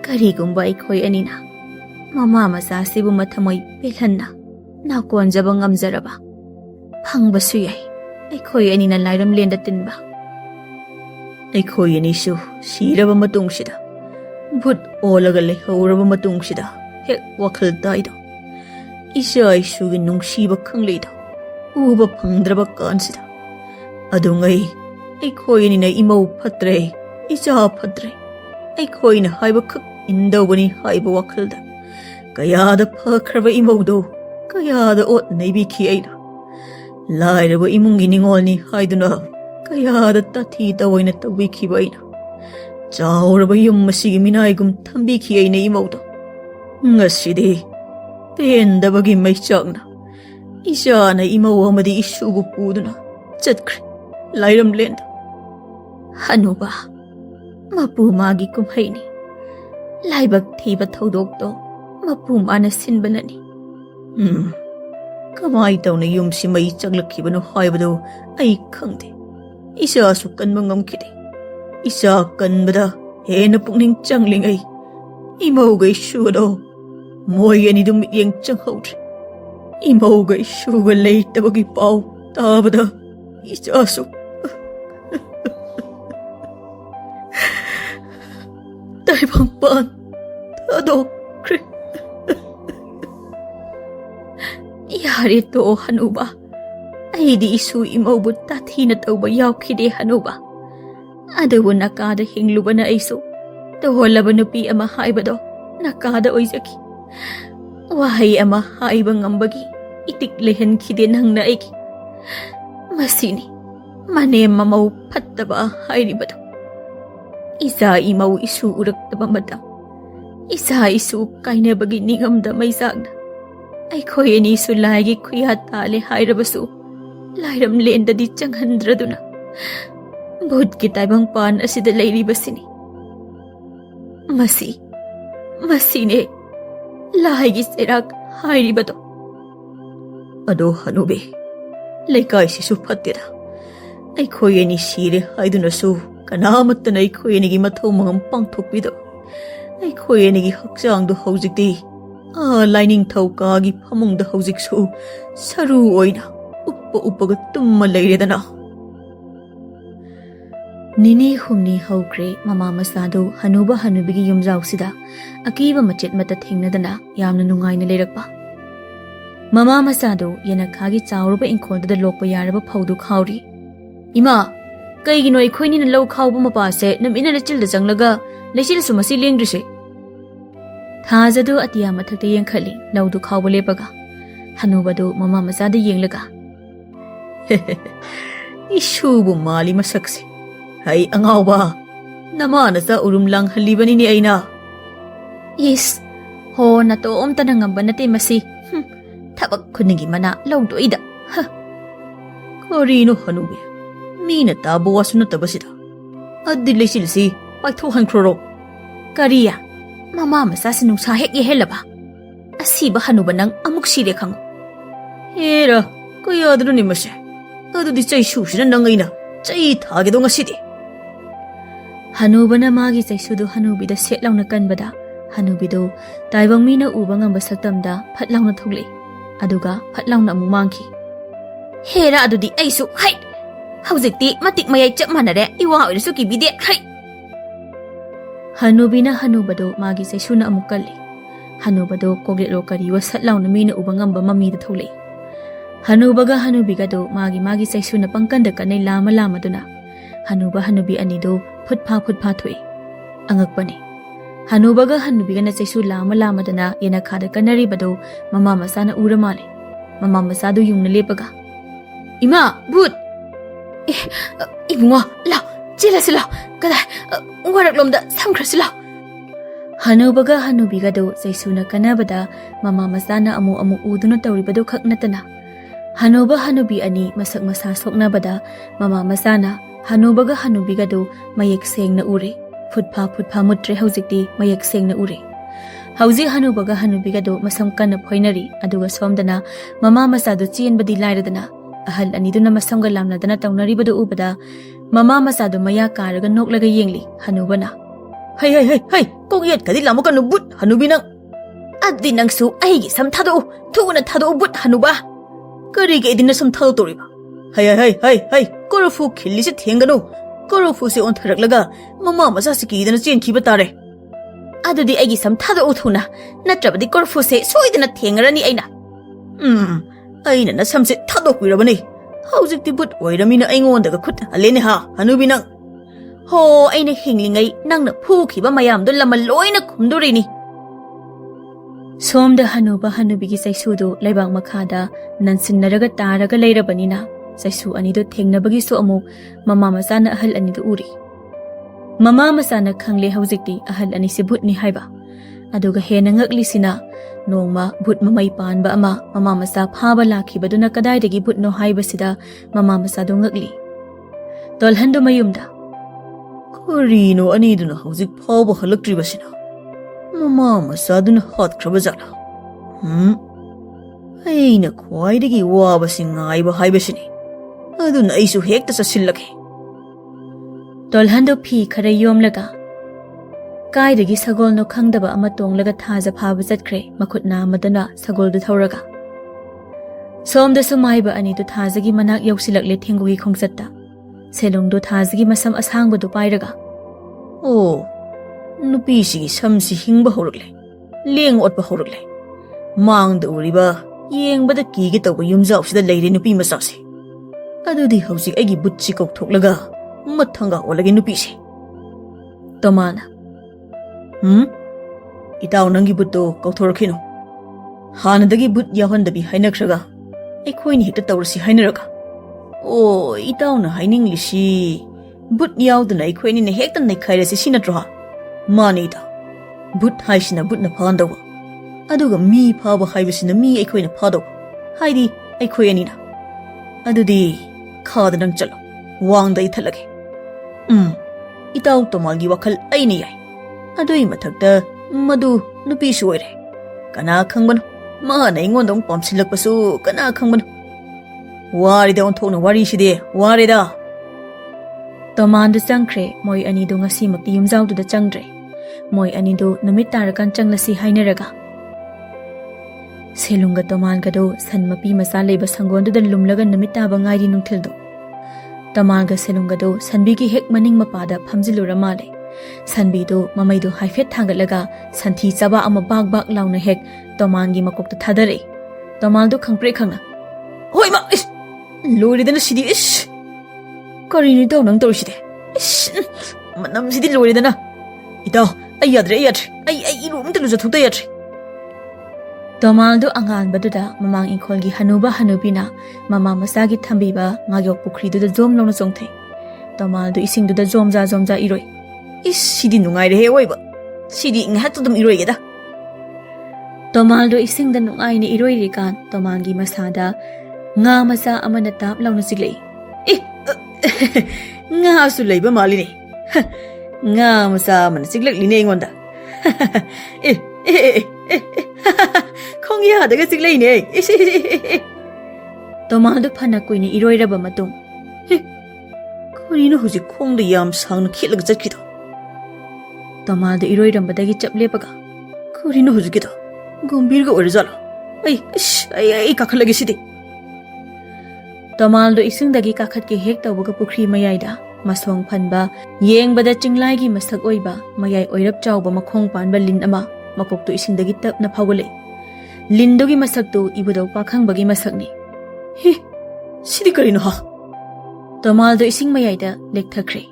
karigumba aikhoi anina mama macha sibu mathamoi pelhanna nakonjaba ngamjaraba phangbasu yai aikhoi anina lairam lenda tinba. Aikhoi anisu siraba matungshida Bhut olaga lehauraba matungshida hek wakhal taido. Isa isugi nungsiba khangleido uba phangdraba kansida. Adungai aikhoi anina imau phatre isa phatre. Aikhoi na haiba khak indawani haiba wakhalda. Kayada phakraba imaudo kayada ot naibikhi aina. Lairaba imungi ningolni haiduna kayada tathi tawaina tawikhiba aina. Chauraba yum masigi minaigum thambikhi aina imaudo. Ngasidi pendabagi maichakna isana imau amadi isubu puduna chatkre lairam lenda. Hanuba, mapu magi kumhaini laibak thiba thodokto mapu mana sinbanani. Kamai tauna yumsi mai chaglakibano haibado ai khangde. Isa su kanba ngamkhide. Isa kanbada hena pukning changlingai. Imaugai shudo moi ani dum yang changhaudre. Imaugai shuga leitabagi pau tabada isa su taibang pan tadokre. Yari to Hanuba, aidi isu imaubu tathina tauba yaukhide Hanuba. Adawu nakada hingluba na isu tawalaba nupi ama haibado nakada oizaki. Wahai ama haiba ngambagi itik lehen khide nangna aiki. Masini mane mamau phattaba hairibado. Isa imau isu uraktaba matam. Isa isu kainabagi nigamda maisagna. Aikhoi anisu laigi khuya tale hairabasu lairam lendadi changhandraduna Bhut ki taibang pan asida leiribasini. Masine laigi serak hairibado. Ado Hanube leikai sisu phatteda. Aikhoi ani sire haidunasu kanamatana aikhoi anigi mathau mangam pangthokpido. Aikhoi anigi hakchangdu haujikti laining thaukaagi phamungda haujiksu saru oina uppaga tumma leiredana. Nini humni haukre mama masadu Hanuba Hanubigi yumjausida akiba machet mata thengnadana yamna nungaina leirakpa. Mama masadu yana khagi chawruba inkhonda lokpa yaraba phaudu khauri. Ima kaigino ikhoini na lau khawba mapa se namina na childa janglaga leichil sumasi lengdrise. Thajadu atiya mathakta yengkhali laudu khawba lepaga. Hanubadu mama masada yenglaga. Isubu mali masakse. Hai angawba namana sa urumlang halibani ni aina. Yes, ho na to omta nangamba nate masi. Thabak khunigi mana laudu ida. Korino Hanube mina tabo wasuna tabasida. Addi leichilsi paitho hankroro. Kariya mama masasi nungsa hek yehelaba. Asiba Hanuba nang amuk sire khango. Hera kayadru ni mase. Adudi chai shushina nangaina chai thagedo ngasidi. Hanubana magi chaisudu Hanubida setlauna kanbada Hanubido taibang mina uba ngamba saktamda phatlauna thogle aduga phatlauna amu mangki. Hera adudi aisu hai haujikti matik mayai chap manare iwa oirasu kibide hai. Hanubina Hanubado magi chaisuna amu kalli. Hanubado koglero kariwa satlauna mina uba ngamba mamida thogle. Hanubaga Hanubigado magi chaisuna pangkanda kanai lama duna. Hanuba Hanubi anido phutpha thui angakpani. Hanubaga Hanubiga na chaisu lama dana yana khada kanari bado mama masana ura male. Mama masadu yungna lepaga. Ima Bhut ibunga la chilasila kada warak lomda samkrasila. Hanubaga Hanubiga do chaisuna kanabada mama masana amu uduna tawribado khaknatana. Hanuba Hanubi ani masak masa soknabada mama masana Hanubaga Hanubigado mayek sengna ure ꯐꯨꯠꯐꯥ ꯃꯨꯠꯇ꯭ꯔꯦ ꯍꯧꯖꯤꯛꯇꯤ ꯃꯌꯦꯛ ꯁꯦꯡꯅ ꯎꯔꯦ ꯍꯧꯖꯤꯛ ꯍꯅꯨꯕꯒ ꯍꯅꯨꯕꯤꯒꯗꯣ ꯃꯁꯝ ꯀꯟꯅ ꯐꯣꯏꯅꯔꯤ ꯑꯗꯨꯒ ꯁꯣꯝꯗꯅ ꯃꯃꯥ ꯃꯆꯥꯗꯣ ꯆꯦꯟꯕꯗꯤ ꯂꯥꯏꯔꯗꯅ ꯑꯍꯜ ꯑꯅꯤꯗꯨꯅ ꯃꯁꯝꯒ ꯂꯥꯝꯅꯗꯅ ꯇꯧꯅꯔꯤꯕꯗꯨ ꯎꯕꯗ ꯃꯃꯥ ꯃꯆꯥꯗꯣ ꯃꯌꯥ ꯀꯥꯔꯒ ꯅꯣꯛꯂꯒ ꯌꯦꯡꯂꯤ ꯍꯅꯨꯕꯅ ꯍꯩ ꯀꯣꯛꯌꯦꯠꯀꯗꯤ ꯂꯥꯝꯃꯛꯀꯅꯨ ꯕꯨꯠ ꯍꯅꯨꯕꯤ ꯅꯪ ꯑꯗꯨꯗꯤ ꯅꯪꯁꯨ ꯑꯩꯒꯤ ꯁꯝ ꯊꯥꯗꯣꯛꯎ ꯊꯨꯅ ꯊꯥꯗꯣꯛꯎ ꯕꯨꯠ ꯍꯅꯨꯕ ꯀꯔꯤꯒꯤ ꯑꯩꯗꯤ ꯅꯁꯝ ꯊꯥꯗꯣꯛꯇꯧꯔꯤꯕ ꯍꯩ ꯀꯣꯔꯐꯨ ꯈꯤꯜꯂꯤꯁꯦ ꯊꯦꯡꯒꯅꯨ ꯀꯣꯔꯐꯨꯁꯦ ꯑꯣꯟꯊꯔꯛꯂꯒ ꯃꯃꯥ ꯃꯆꯥꯁꯤ ꯀꯤꯗꯅ ꯆꯦꯟꯈꯤꯕ ꯇꯥꯔꯦ ꯑꯗꯨꯗꯤ ꯑꯩꯒꯤ ꯁꯝ ꯊꯥꯗꯣꯛꯎ ꯊꯨꯅ ꯅꯠꯇ꯭ꯔꯕꯗꯤ ꯀꯣꯔꯐꯨꯁꯦ ꯁꯣꯏꯗꯅ ꯊꯦꯡꯉꯔꯅꯤ ꯑꯩꯅ ꯅꯁꯝꯁꯦ ꯊꯥꯗꯣꯛꯄꯤꯔꯕꯅꯤ ꯍꯧꯖꯤꯛꯇꯤ ꯕꯨꯠ ꯑꯣꯏꯔꯃꯤꯅ ꯑꯩꯉꯣꯟꯗꯒ ꯈꯨꯠ ꯍꯜꯂꯦꯅꯦ ꯍꯅꯨꯕꯤ ꯅꯪ ꯍꯣ ꯑꯩꯅ ꯍꯤꯡꯂꯤꯉꯩ ꯅꯪꯅ ꯐꯨꯈꯤꯕ ꯃꯌꯥꯝꯗꯣ ꯂꯃꯟ ꯂꯣꯏꯅ ꯈꯨꯝꯗꯣꯔꯤꯅꯤ ꯁꯣꯝꯗ ꯍꯅꯨꯕ ꯍꯅꯨꯕꯤꯒꯤ ꯆꯩꯁꯨꯗꯨ ꯂꯩꯕꯥꯛ ꯃꯈꯥꯗ ꯅꯟꯁꯤꯟꯅꯔꯒ ꯇꯥꯔꯒ ꯂꯩꯔꯕꯅꯤꯅ ꯆꯩꯁꯨ ꯑꯅꯤꯗꯨ ꯊꯦꯡꯅꯕꯒꯤꯁꯨ ꯑꯃꯨꯛ ꯃꯃꯥ ꯃꯆꯥꯅ ꯑꯍꯜ ꯑꯅꯤꯗꯨ ꯎꯔꯤ ꯃꯃꯥ ꯃꯆꯥꯅ ꯈꯪꯂꯦ ꯍꯧꯖꯤꯛꯇꯤ ꯑꯍꯜ ꯑꯅꯤꯁꯤ ꯚꯨꯠꯅꯤ ꯍꯥꯏꯕ ꯑꯗꯨꯒ ꯍꯦꯟꯅ ꯉꯛꯂꯤꯁꯤꯅ ꯅꯣꯡꯃ ꯚꯨꯠ ꯃꯃꯩ ꯄꯥꯟꯕ ꯑꯃ ꯃꯃꯥ ꯃꯆꯥ ꯐꯥꯕ ꯂꯥꯛꯈꯤꯕꯗꯨꯅ ꯀꯗꯥꯏꯗꯒꯤ ꯚꯨꯠꯅꯣ ꯍꯥꯏꯕꯁꯤꯗ ꯃꯃꯥ ꯃꯆꯥꯗꯨ ꯉꯛꯂꯤ ꯇꯣꯜꯍꯟꯗꯨ ꯃꯌꯨꯝꯗ ꯀꯔꯤꯅꯣ ꯑꯅꯤꯗꯨꯅ ꯍꯧꯖꯤꯛ ꯐꯥꯎꯕ ꯍꯜꯂꯛꯇ꯭ꯔꯤꯕꯁꯤꯅ ꯃꯃꯥ ꯃꯆꯥꯗꯨꯅ ꯍꯥꯠꯈ꯭ꯔꯕ ꯖꯥꯠꯂꯥ ꯑꯩꯅ ꯈ꯭ꯋꯥꯏꯗꯒꯤ ꯋꯥꯕꯁꯤ ꯉꯥꯏꯕ ꯍꯥꯏꯕꯁꯤꯅꯤ ꯑꯗꯨꯅ ꯑꯩꯁꯨ ꯍꯦꯛꯇ ꯆꯠꯁꯤꯜꯂꯒꯦ ꯇꯣꯜꯍꯟꯗꯨ ꯐꯤ ꯈꯔ ꯌꯣꯝꯂꯒ ꯀꯥꯏꯗꯒꯤ ꯁꯒꯣꯜꯅꯣ ꯈꯪꯗꯕ ꯑꯃ ꯇꯣꯡꯂꯒ ꯊꯥꯖ ꯐꯥꯕ ꯆꯠꯈ꯭ꯔꯦ ꯃꯈꯨꯠ ꯅꯥꯝꯃꯗꯨꯅ ꯁꯒꯣꯜꯗꯨ ꯊꯧꯔꯒ ꯁꯣꯝꯗꯁꯨ ꯃꯥꯏꯕ ꯑꯅꯤꯗꯨ ꯊꯥꯖꯒꯤ ꯃꯅꯥꯛ ꯌꯧꯁꯤꯜꯂꯛꯂꯦ ꯊꯦꯡꯒꯨꯒꯤ ꯈꯣꯡꯆꯠꯇ ꯁꯦꯂꯨꯡꯗꯨ ꯊꯥꯖꯒꯤ ꯃꯁꯝ ꯑꯁꯥꯡꯕꯗꯨ ꯄꯥꯏꯔꯒ ꯑꯣ ꯅꯨꯄꯤꯁꯤꯒꯤ ꯁꯝꯁꯤ ꯍꯤꯡꯕ ꯍꯧꯔꯛꯂꯦ ꯂꯦꯡ ꯑꯣꯠꯄ ꯍꯧꯔꯛꯂꯦ ꯃꯥꯡꯗ ꯎꯔꯤꯕ ꯌꯦꯡꯕꯗ ꯀꯤꯒꯦ ꯇꯧꯕ ꯌꯨꯝꯖꯥꯎꯁꯤꯗ ꯂꯩꯔꯦ ꯅꯨꯄꯤ ꯃꯆꯥꯁꯦ ꯑꯗꯨꯗꯤ ꯍꯧꯖꯤꯛ ꯑꯩꯒꯤ ꯕꯨꯠꯁꯤ ꯀꯧꯊꯣꯛꯂꯒ ꯃꯊꯪꯒ ꯑꯣꯜꯂꯒꯦ ꯅꯨꯄꯤꯁꯦ ꯇꯣꯃꯥꯅ ꯏꯇꯥꯎ ꯅꯪꯒꯤ ꯕꯨꯠꯇꯣ ꯀꯧꯊꯣꯔꯛꯈꯤꯅꯨ ꯍꯥꯟꯅꯗꯒꯤ ꯕꯨꯠ ꯌꯥꯎꯍꯟꯗꯕꯤ ꯍꯥꯏꯅꯈ꯭ꯔꯒ ꯑꯩꯈꯣꯏꯅ ꯍꯦꯛꯇ ꯇꯧꯔꯁꯤ ꯍꯥꯏꯅꯔꯒ ꯑꯣ ꯏꯇꯥꯎꯅ ꯍꯥꯏꯅꯤꯡꯂꯤꯁꯤ ꯕꯨꯠ ꯌꯥꯎꯗꯅ ꯑꯩꯈꯣꯏꯅꯤꯅ ꯍꯦꯛꯇ ꯅꯩꯈꯥꯏꯔꯁꯤ ꯁꯤ ꯅꯠꯇ꯭ꯔꯣ ꯃꯥꯅꯤ ꯏꯇꯥꯎ ꯕꯨꯠ ꯍꯥꯏꯁꯤꯅ ꯕꯨꯠꯅ ꯐꯥꯍꯟꯗꯧꯕ ꯑꯗꯨꯒ ꯃꯤ ꯐꯥꯕ ꯍꯥꯏꯕꯁꯤꯅ ꯃꯤ ꯑꯩꯈꯣꯏꯅ ꯐꯥꯗꯧꯕ ꯍꯥꯏꯗꯤ ꯑꯩꯈꯣꯏ ꯑꯅꯤꯅ ꯑꯗꯨꯗꯤ ꯈꯥꯗ ꯅꯪ ꯆꯠꯂꯣ ꯋꯥꯡꯗ ꯏꯊꯠꯂꯒꯦ ꯏꯇꯥꯎ ꯇꯣꯃꯥꯜꯒꯤ ꯋꯥꯈꯜ ꯑꯩꯅ ꯌꯥꯏ ꯑꯗꯨꯏ ꯃꯊꯛꯇ ꯃꯗꯨ ꯅꯨꯄꯤꯁꯨ ꯑꯣꯏꯔꯦ ꯀꯅꯥ ꯈꯪꯕꯅꯣ ꯃꯥꯅ ꯑꯩꯉꯣꯟꯗ ꯑꯃꯨꯛ ꯄꯥꯝꯁꯤꯜꯂꯛꯄꯁꯨ ꯀꯅꯥ ꯈꯪꯕꯅꯣ ꯋꯥꯔꯤꯗ ꯑꯣꯟꯊꯣꯛꯅ ꯋꯥꯔꯤꯁꯤꯗꯤ ꯋꯥꯔꯦꯗ ꯇꯣꯃꯥꯟꯗꯨ ꯆꯪꯈ꯭ꯔꯦ ꯃꯣꯏ ꯑꯅꯤꯗꯨ ꯉꯁꯤꯃꯛꯇꯤ ꯌꯨꯝꯖꯥꯎꯗꯨꯗ ꯆꯪꯗ꯭ꯔꯦ ꯃꯣꯏ ꯑꯅꯤꯗꯨ ꯅꯨꯃꯤꯠ ꯇꯥꯔꯀꯥꯟ ꯆꯪꯂꯁꯤ ꯍꯥꯏꯅꯔꯒ ꯁꯦꯂꯨꯡꯒ ꯇꯣꯃꯥꯟꯒꯗꯣ ꯁꯟ ꯃꯄꯤ ꯃꯆꯥ ꯂꯩꯕ ꯁꯪꯒꯣꯟꯗꯨꯗ ꯂꯨꯝꯂꯒ ꯅꯨꯃꯤꯠ ꯇꯥꯕ ꯉꯥꯏꯔꯤ ꯅꯨꯡꯊꯤꯜꯗꯣ ꯇꯣꯃꯥꯟꯒ ꯁꯦꯂꯨꯡꯒꯗꯣ ꯁꯟꯕꯤꯒꯤ ꯍꯦꯛ ꯃꯅꯤꯡ ꯃꯄꯥꯗ ꯐꯝꯖꯤꯜꯂꯨꯔ ꯃꯥꯜꯂꯦ ꯁꯟꯕꯤꯗꯨ ꯃꯃꯩꯗꯨ ꯍꯥꯏꯐꯦꯠ ꯊꯥꯡꯒꯠꯂꯒ ꯁꯟꯊꯤ ꯆꯕꯥ ꯑꯃ ꯕꯥꯛ ꯕꯥꯛ ꯂꯥꯎꯅ ꯍꯦꯛ ꯇꯣꯃꯥꯟꯒꯤ ꯃꯀꯣꯛꯇ ꯊꯥꯗꯔꯛꯏ ꯇꯣꯃꯥꯟꯗꯨ ꯈꯪꯄ꯭ꯔꯦ ꯈꯪꯅ ꯍꯣꯏ ꯃꯥ ꯏꯁ ꯂꯣꯏꯔꯦꯗꯅ ꯁꯤꯗꯤ ꯏꯁ ꯀꯔꯤꯅꯣ ꯏꯇꯥꯎ ꯅꯪ ꯇꯧꯔꯤꯁꯤꯗꯤ ꯏꯁ ꯃꯅꯝꯁꯤꯗꯤ ꯂꯣꯏꯔꯦꯗꯅ ꯏꯇꯥꯎ ꯑꯩ ꯌꯥꯗ꯭ꯔꯦ ꯑꯩ ꯏꯔꯨ ꯑꯝꯇ ꯂꯨꯖꯊꯣꯛꯇ ꯌꯥꯗ꯭ꯔꯦ ꯇꯣꯃꯥꯜꯗꯨ ꯑꯉꯥꯟꯕꯗꯨꯗ ꯃꯃꯥꯡ ꯏꯪꯈꯣꯜꯒꯤ ꯍꯅꯨꯕ ꯍꯅꯨꯕꯤꯅ ꯃꯃꯥ ꯃꯆꯥꯒꯤ ꯊꯝꯕꯤꯕ ꯉꯥꯌꯣꯛ ꯄꯨꯈ꯭ꯔꯤꯗꯨꯗ ꯖꯣꯝ ꯂꯥꯎꯅ ꯆꯣꯡꯊꯩ ꯇꯣꯃꯥꯜꯗꯨ ꯏꯁꯤꯡꯗꯨꯗ ꯖꯣꯝꯖꯥ ꯏꯔꯣꯏ ꯏꯁ ꯁꯤꯗꯤ ꯅꯨꯡꯉꯥꯏꯔꯦꯍꯦ ꯑꯣꯏꯕ ꯁꯤꯗꯤ ꯉꯥꯏꯍꯥꯛꯇ ꯑꯗꯨꯝ ꯏꯔꯣꯏꯒꯦꯗ ꯇꯣꯃꯥꯜꯗꯨ ꯏꯁꯤꯡꯗ ꯅꯨꯡꯉꯥꯏꯅ ꯏꯔꯣꯏꯔꯤꯀꯥꯟ ꯇꯣꯃꯥꯜꯒꯤ ꯃꯁꯥꯗ ꯉꯥ ꯃꯆꯥ ꯑꯃꯅ ꯇꯥꯞ ꯂꯥꯎꯅ ꯆꯤꯛꯂꯛꯏ ꯉꯥꯁꯨ ꯂꯩꯕ ꯃꯥꯜꯂꯤꯅꯦ ꯉꯥ ꯃꯆꯥ ꯑꯃꯅ ꯆꯤꯛꯂꯛꯂꯤꯅꯦ ꯑꯩꯉꯣꯟꯗ ꯈꯣꯡꯌꯥꯗꯒ ꯆꯤꯛꯂꯛꯏꯅꯦ ꯇꯣꯃꯥꯜꯗꯨ ꯐꯅ ꯀꯨꯏꯅ ꯏꯔꯣꯏꯔꯕ ꯃꯇꯨꯡ ꯀꯔꯤꯅꯣ ꯍꯧꯖꯤꯛ ꯈꯣꯡꯗ ꯌꯥꯝ ꯁꯥꯡꯅ ꯈꯦꯠꯂꯒ ꯆꯠꯈꯤꯗꯣ ꯇꯣꯃꯥꯜꯗꯨ ꯏꯔꯣꯏꯔꯝꯕꯗꯒꯤ ꯆꯞ ꯂꯦꯞꯄꯒ ꯀꯔꯤꯅꯣ ꯍꯧꯖꯤꯛꯀꯤꯗꯣ ꯒꯝꯚꯤꯔꯒ ꯑꯣꯏꯔꯖꯥꯠꯂꯣ ꯑꯩ ꯀꯥꯈꯠꯂꯒꯦ ꯁꯤꯗꯤ ꯇꯣꯃꯥꯜꯗꯨ ꯏꯁꯤꯡꯗꯒꯤ ꯀꯥꯈꯠꯀꯦ ꯍꯦꯛ ꯇꯧꯕꯒ ꯄꯨꯈ꯭ꯔꯤ ꯃꯌꯥꯏꯗ ꯃꯁꯣꯡ ꯐꯟꯕ ꯌꯦꯡꯕꯗ ꯆꯤꯡꯂꯥꯏꯒꯤ ꯃꯁꯛ ꯑꯣꯏꯕ ꯃꯌꯥꯏ ꯑꯣꯏꯔꯞ ꯆꯥꯎꯕ ꯃꯈꯣꯡ ꯄꯥꯟꯕ ꯂꯤꯟ ꯑꯃ ꯃꯀꯣꯛꯇꯨ ꯏꯁꯤꯡꯗꯒꯤ ꯇꯞꯅ ꯐꯥꯎꯒꯠꯂꯛꯏ ꯂꯤꯟꯗꯨꯒꯤ ꯃꯁꯛꯇꯨ ꯏꯕꯨꯗꯧ ꯄꯥꯈꯪꯕꯒꯤ ꯃꯁꯛꯅꯤ ꯁꯤꯗꯤ ꯀꯔꯤꯅꯣ ꯇꯣꯃꯥꯜꯗꯨ ꯏꯁꯤꯡ ꯃꯌꯥꯏꯗ ꯂꯦꯛꯊꯈ꯭ꯔꯦ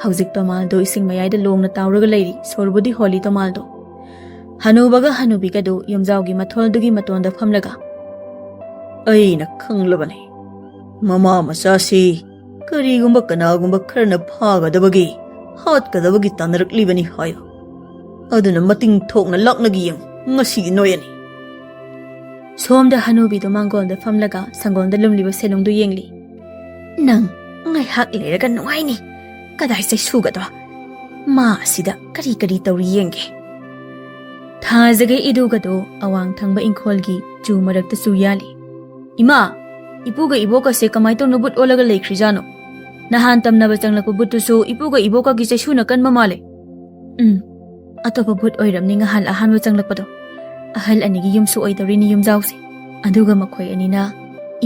ꯍꯧꯖꯤꯛ ꯇꯣꯃꯥꯜꯗꯨ ꯏꯁꯤꯡ ꯃꯌꯥꯏꯗ ꯂꯣꯡꯅ ꯇꯥꯎꯔꯒ ꯂꯩꯔꯤ ꯁꯣꯔꯕꯨꯗꯤ ꯍꯣꯜꯂꯤ ꯇꯣꯃꯥꯜꯗꯨ ꯍꯅꯨꯕꯒ ꯍꯅꯨꯕꯤꯒꯗꯨ ꯌꯨꯝꯖꯥꯎꯒꯤ ꯃꯊꯣꯜꯗꯨꯒꯤ ꯃꯇꯣꯟꯗ ꯐꯝꯂꯒ ꯑꯩꯅ ꯈꯪꯂꯕꯅꯤ ꯃꯃꯥ ꯃꯆꯥꯁꯤ ꯀꯔꯤꯒꯨꯝꯕ ꯀꯅꯥꯒꯨꯝꯕ ꯈꯔꯅ ꯐꯥꯒꯗꯕꯒꯤ ꯍꯥꯠꯀꯗꯕꯒꯤ ꯇꯥꯟꯅꯔꯛꯂꯤꯕꯅꯤ ꯍꯥꯏꯌꯣ ꯑꯗꯨꯅ ꯃꯇꯤꯡ ꯊꯣꯛꯅ ꯂꯥꯛꯅꯒꯤ ꯌꯦꯡꯉꯨ ꯉꯁꯤꯗꯤ ꯅꯣꯏꯑꯅꯤ ꯁꯣꯝꯗ ꯍꯅꯨꯕꯤꯗꯨ ꯃꯥꯡꯒꯣꯜꯗ ꯐꯝꯂꯒ ꯁꯪꯒꯣꯜꯗ ꯂꯨꯝꯂꯤꯕ ꯁꯦꯂꯨꯡꯗꯨ ꯌꯦꯡꯂꯤ ꯅꯪ ꯉꯥꯏꯍꯥꯛ ꯂꯩꯔꯒ ꯅꯨꯡꯉꯥꯏꯅꯤ ꯀꯗꯥꯏ ꯆꯩꯁꯨꯒꯗꯣ मा ꯑꯁꯤꯗ ꯀꯔꯤ ꯀꯔꯤ ꯇꯧꯔꯤ ꯌꯦꯡꯒꯦ. ꯊꯥꯖꯒꯩ ꯏꯗꯨꯒꯗꯣ ꯑꯋꯥꯡ ꯊꯪꯕ ꯏꯪꯈꯣꯜꯒꯤ ꯆꯨ ꯃꯔꯛꯇ ꯆꯨ ꯌꯥꯜꯂꯤ. ꯏꯃꯥ, ꯏꯄꯨꯒ ꯏꯕꯣꯛꯀꯁꯦ ꯀꯃꯥꯏ ꯇꯧꯅ ꯕꯨꯠ ꯑꯣꯜꯂꯒ ꯂꯩꯈ꯭ꯔꯤꯖꯥꯅꯣ? ꯅꯍꯥꯟ ꯇꯝꯅꯕ ꯆꯪꯂꯛꯄ ꯕꯨꯠꯇꯨꯁꯨ ꯏꯄꯨꯒ ꯏꯕꯣꯛꯀꯒꯤ ꯆꯩꯁꯨꯅ ꯀꯟꯕ ꯃꯥꯜꯂꯦ. ꯑꯇꯣꯞꯄ ꯕꯨꯠ ꯑꯣꯏꯔꯝꯅꯤ ꯉꯍꯥꯟ ꯑꯍꯥꯟꯕ ꯆꯪꯂꯛꯄꯗꯣ. ꯑꯍꯜ ꯑꯅꯤꯒꯤ ꯌꯨꯝꯁꯨ ꯑꯣꯏꯗꯧꯔꯤꯅꯤ ꯌꯨꯝꯖꯥꯎꯁꯦ. ꯑꯗꯨꯒ ꯃꯈꯣꯏ ꯑꯅꯤꯅ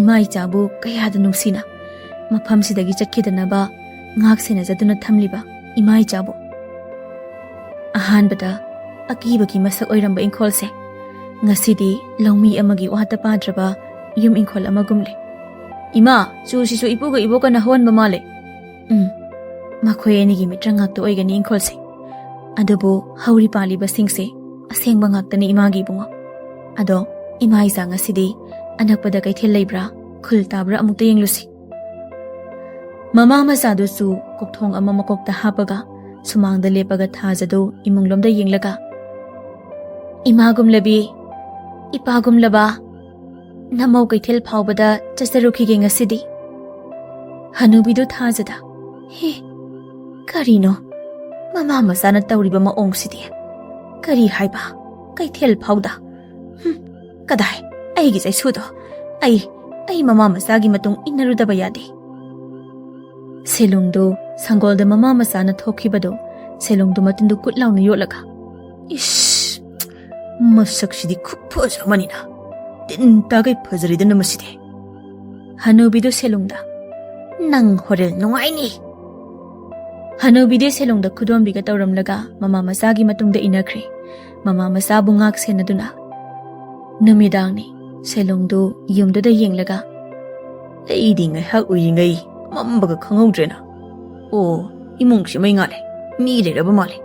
ꯏꯃꯥ ꯏꯆꯥꯕు ꯀꯌꯥꯗ ꯅꯨꯡꯁꯤꯅ ꯃꯐꯝꯁꯤꯗꯒꯤ ꯆꯠꯈꯤꯗꯅꯕ ꯉꯥꯛ ꯁꯦꯟꯅꯖꯗꯨꯅ ꯊꯝꯂꯤꯕ ꯏꯃꯥ ꯏꯆꯥꯕꯨ. ꯑꯍꯥꯟꯕꯗ ꯑꯀꯤꯕꯒꯤ ꯃꯁꯛ ꯑꯣꯏꯔꯝꯕ ꯏꯪꯈꯣꯜꯁꯦ ꯉꯁꯤꯗꯤ ꯂꯧꯃꯤ ꯑꯃꯒꯤ ꯋꯥꯠꯇ ꯄꯥꯗ꯭ꯔꯕ ꯌꯨꯝ ꯏꯪꯈꯣꯜ ꯑꯃꯒꯨꯝꯂꯦ. ꯏꯃꯥ, ꯆꯨꯁꯤꯁꯨ ꯏꯄꯨꯒ ꯏꯕꯣꯛꯀꯅ ꯍꯧꯍꯟꯕ ꯃꯥꯜꯂꯦ. ꯃꯈꯣꯏ ꯑꯅꯤꯒꯤ ꯃꯤꯇ꯭ꯔꯪ ꯉꯥꯛꯇ ꯑꯣꯏꯒꯅꯤ ꯏꯪꯈꯣꯜꯁꯦ. ꯑꯗꯨꯕꯨ ꯍꯧꯔꯤ ꯄꯥꯜꯂꯤꯕꯁꯤꯡꯁꯦ ꯑꯁꯦꯡꯕ ꯉꯥꯛꯇꯅꯤ ꯏꯃꯥꯒꯤ ꯏꯕꯨꯡꯉꯣ. ꯑꯗꯣ ꯏꯃꯥ ꯏꯆꯥ ꯉꯁꯤꯗꯤ ꯑꯅꯛꯄꯗ ꯀꯩꯊꯦꯜ ꯂꯩꯕ꯭ꯔꯥ ꯈꯨꯜ ꯇꯥꯕ꯭ꯔꯥ ꯑꯃꯨꯛꯇ ꯌꯦꯡꯂꯨꯁꯤ. ꯃꯃꯥ ꯃꯆꯥꯗꯨꯁꯨ ꯀꯣꯛꯊꯣꯡ ꯑꯃ ꯃꯀꯣꯛꯇ ꯍꯥꯞꯄꯒ ꯁꯨꯃꯥꯡꯗ ꯂꯦꯞꯄꯒ ꯊꯥꯖꯗꯨ ꯏꯃꯨꯡꯂꯣꯝꯗ ꯌꯦꯡꯂꯒ, ꯏꯃꯥꯒꯨꯝꯂꯕꯤ, ꯏꯄꯥꯒꯨꯝꯂꯕ, ꯅꯃꯧ ꯀꯩꯊꯦꯜ ꯐꯥꯎꯕꯗ ꯆꯠꯆꯔꯨꯈꯤꯒꯦ ꯉꯁꯤꯗꯤ. ꯍꯅꯨꯕꯤꯗꯨ ꯊꯥꯖꯗ, ꯀꯔꯤꯅꯣ ꯃꯃꯥ ꯃꯆꯥꯅ ꯇꯧꯔꯤꯕ ꯃꯑꯣꯡꯁꯤꯗꯤ? ꯀꯔꯤ ꯍꯥꯏꯕ ꯀꯩꯊꯦꯜ ꯐꯥꯎꯗ? ꯀꯗꯥꯏ ꯑꯩꯒꯤ ꯆꯩꯁꯨꯗꯣ? ꯑꯩ ꯃꯃꯥ ꯃꯆꯥꯒꯤ ꯃꯇꯨꯡ ꯏꯟꯅꯔꯨꯗꯕ ꯌꯥꯗꯦ. ꯁꯦꯂꯨꯡꯗꯨ ꯁꯪꯒꯣꯜꯗ ꯃꯃꯥ ꯃꯆꯥꯅ ꯊꯣꯛꯈꯤꯕꯗꯣ ꯁꯦꯂꯨꯡꯗꯨ ꯃꯇꯤꯟꯗꯨ ꯀꯨꯠ ꯂꯥꯎꯅ ꯌꯣꯠꯂꯒ, ꯏꯁ, ꯃꯁꯛꯁꯤꯗꯤ ꯈꯨꯐꯖ ꯑꯃꯅꯤꯅ. ꯇꯤꯟ ꯇꯥꯒꯩ ꯐꯖꯔꯤꯗꯅ ꯃꯁꯤꯗꯤ. ꯍꯅꯨꯕꯤꯗꯨ ꯁꯦꯂꯨꯡꯗ, ꯅꯪ ꯍꯣꯔꯦꯟ ꯅꯨꯡꯉꯥꯏꯅꯤ. ꯍꯅꯨꯕꯤꯗꯤ ꯁꯦꯂꯨꯡꯗ ꯈꯨꯗꯣꯝꯕꯤꯒ ꯇꯧꯔꯝꯂꯒ ꯃꯃꯥ ꯃꯆꯥꯒꯤ ꯃꯇꯨꯡꯗ ꯏꯟꯅꯈ꯭ꯔꯦ, ꯃꯃꯥ ꯃꯆꯥꯕꯨ ꯉꯥꯛ ꯁꯦꯟꯅꯗꯨꯅ. ꯅꯨꯃꯤꯗꯥꯡꯅꯤ. ꯁꯦꯂꯨꯡꯗꯨ ꯌꯨꯝꯗꯨꯗ ꯌꯦꯡꯂꯒ, ꯑꯩꯗꯤ ꯉꯥꯏꯍꯥꯛ ꯎꯏꯔꯤꯉꯩ ꯃꯝꯕꯒ ꯈꯪꯍꯧꯗ꯭ꯔꯦꯅ. ꯑꯣ, ꯏꯃꯨꯡꯁꯤ ꯃꯩ ꯉꯥꯜꯂꯦ. ꯃꯤ ꯂꯩꯔꯕ ꯃꯥꯜꯂꯦ.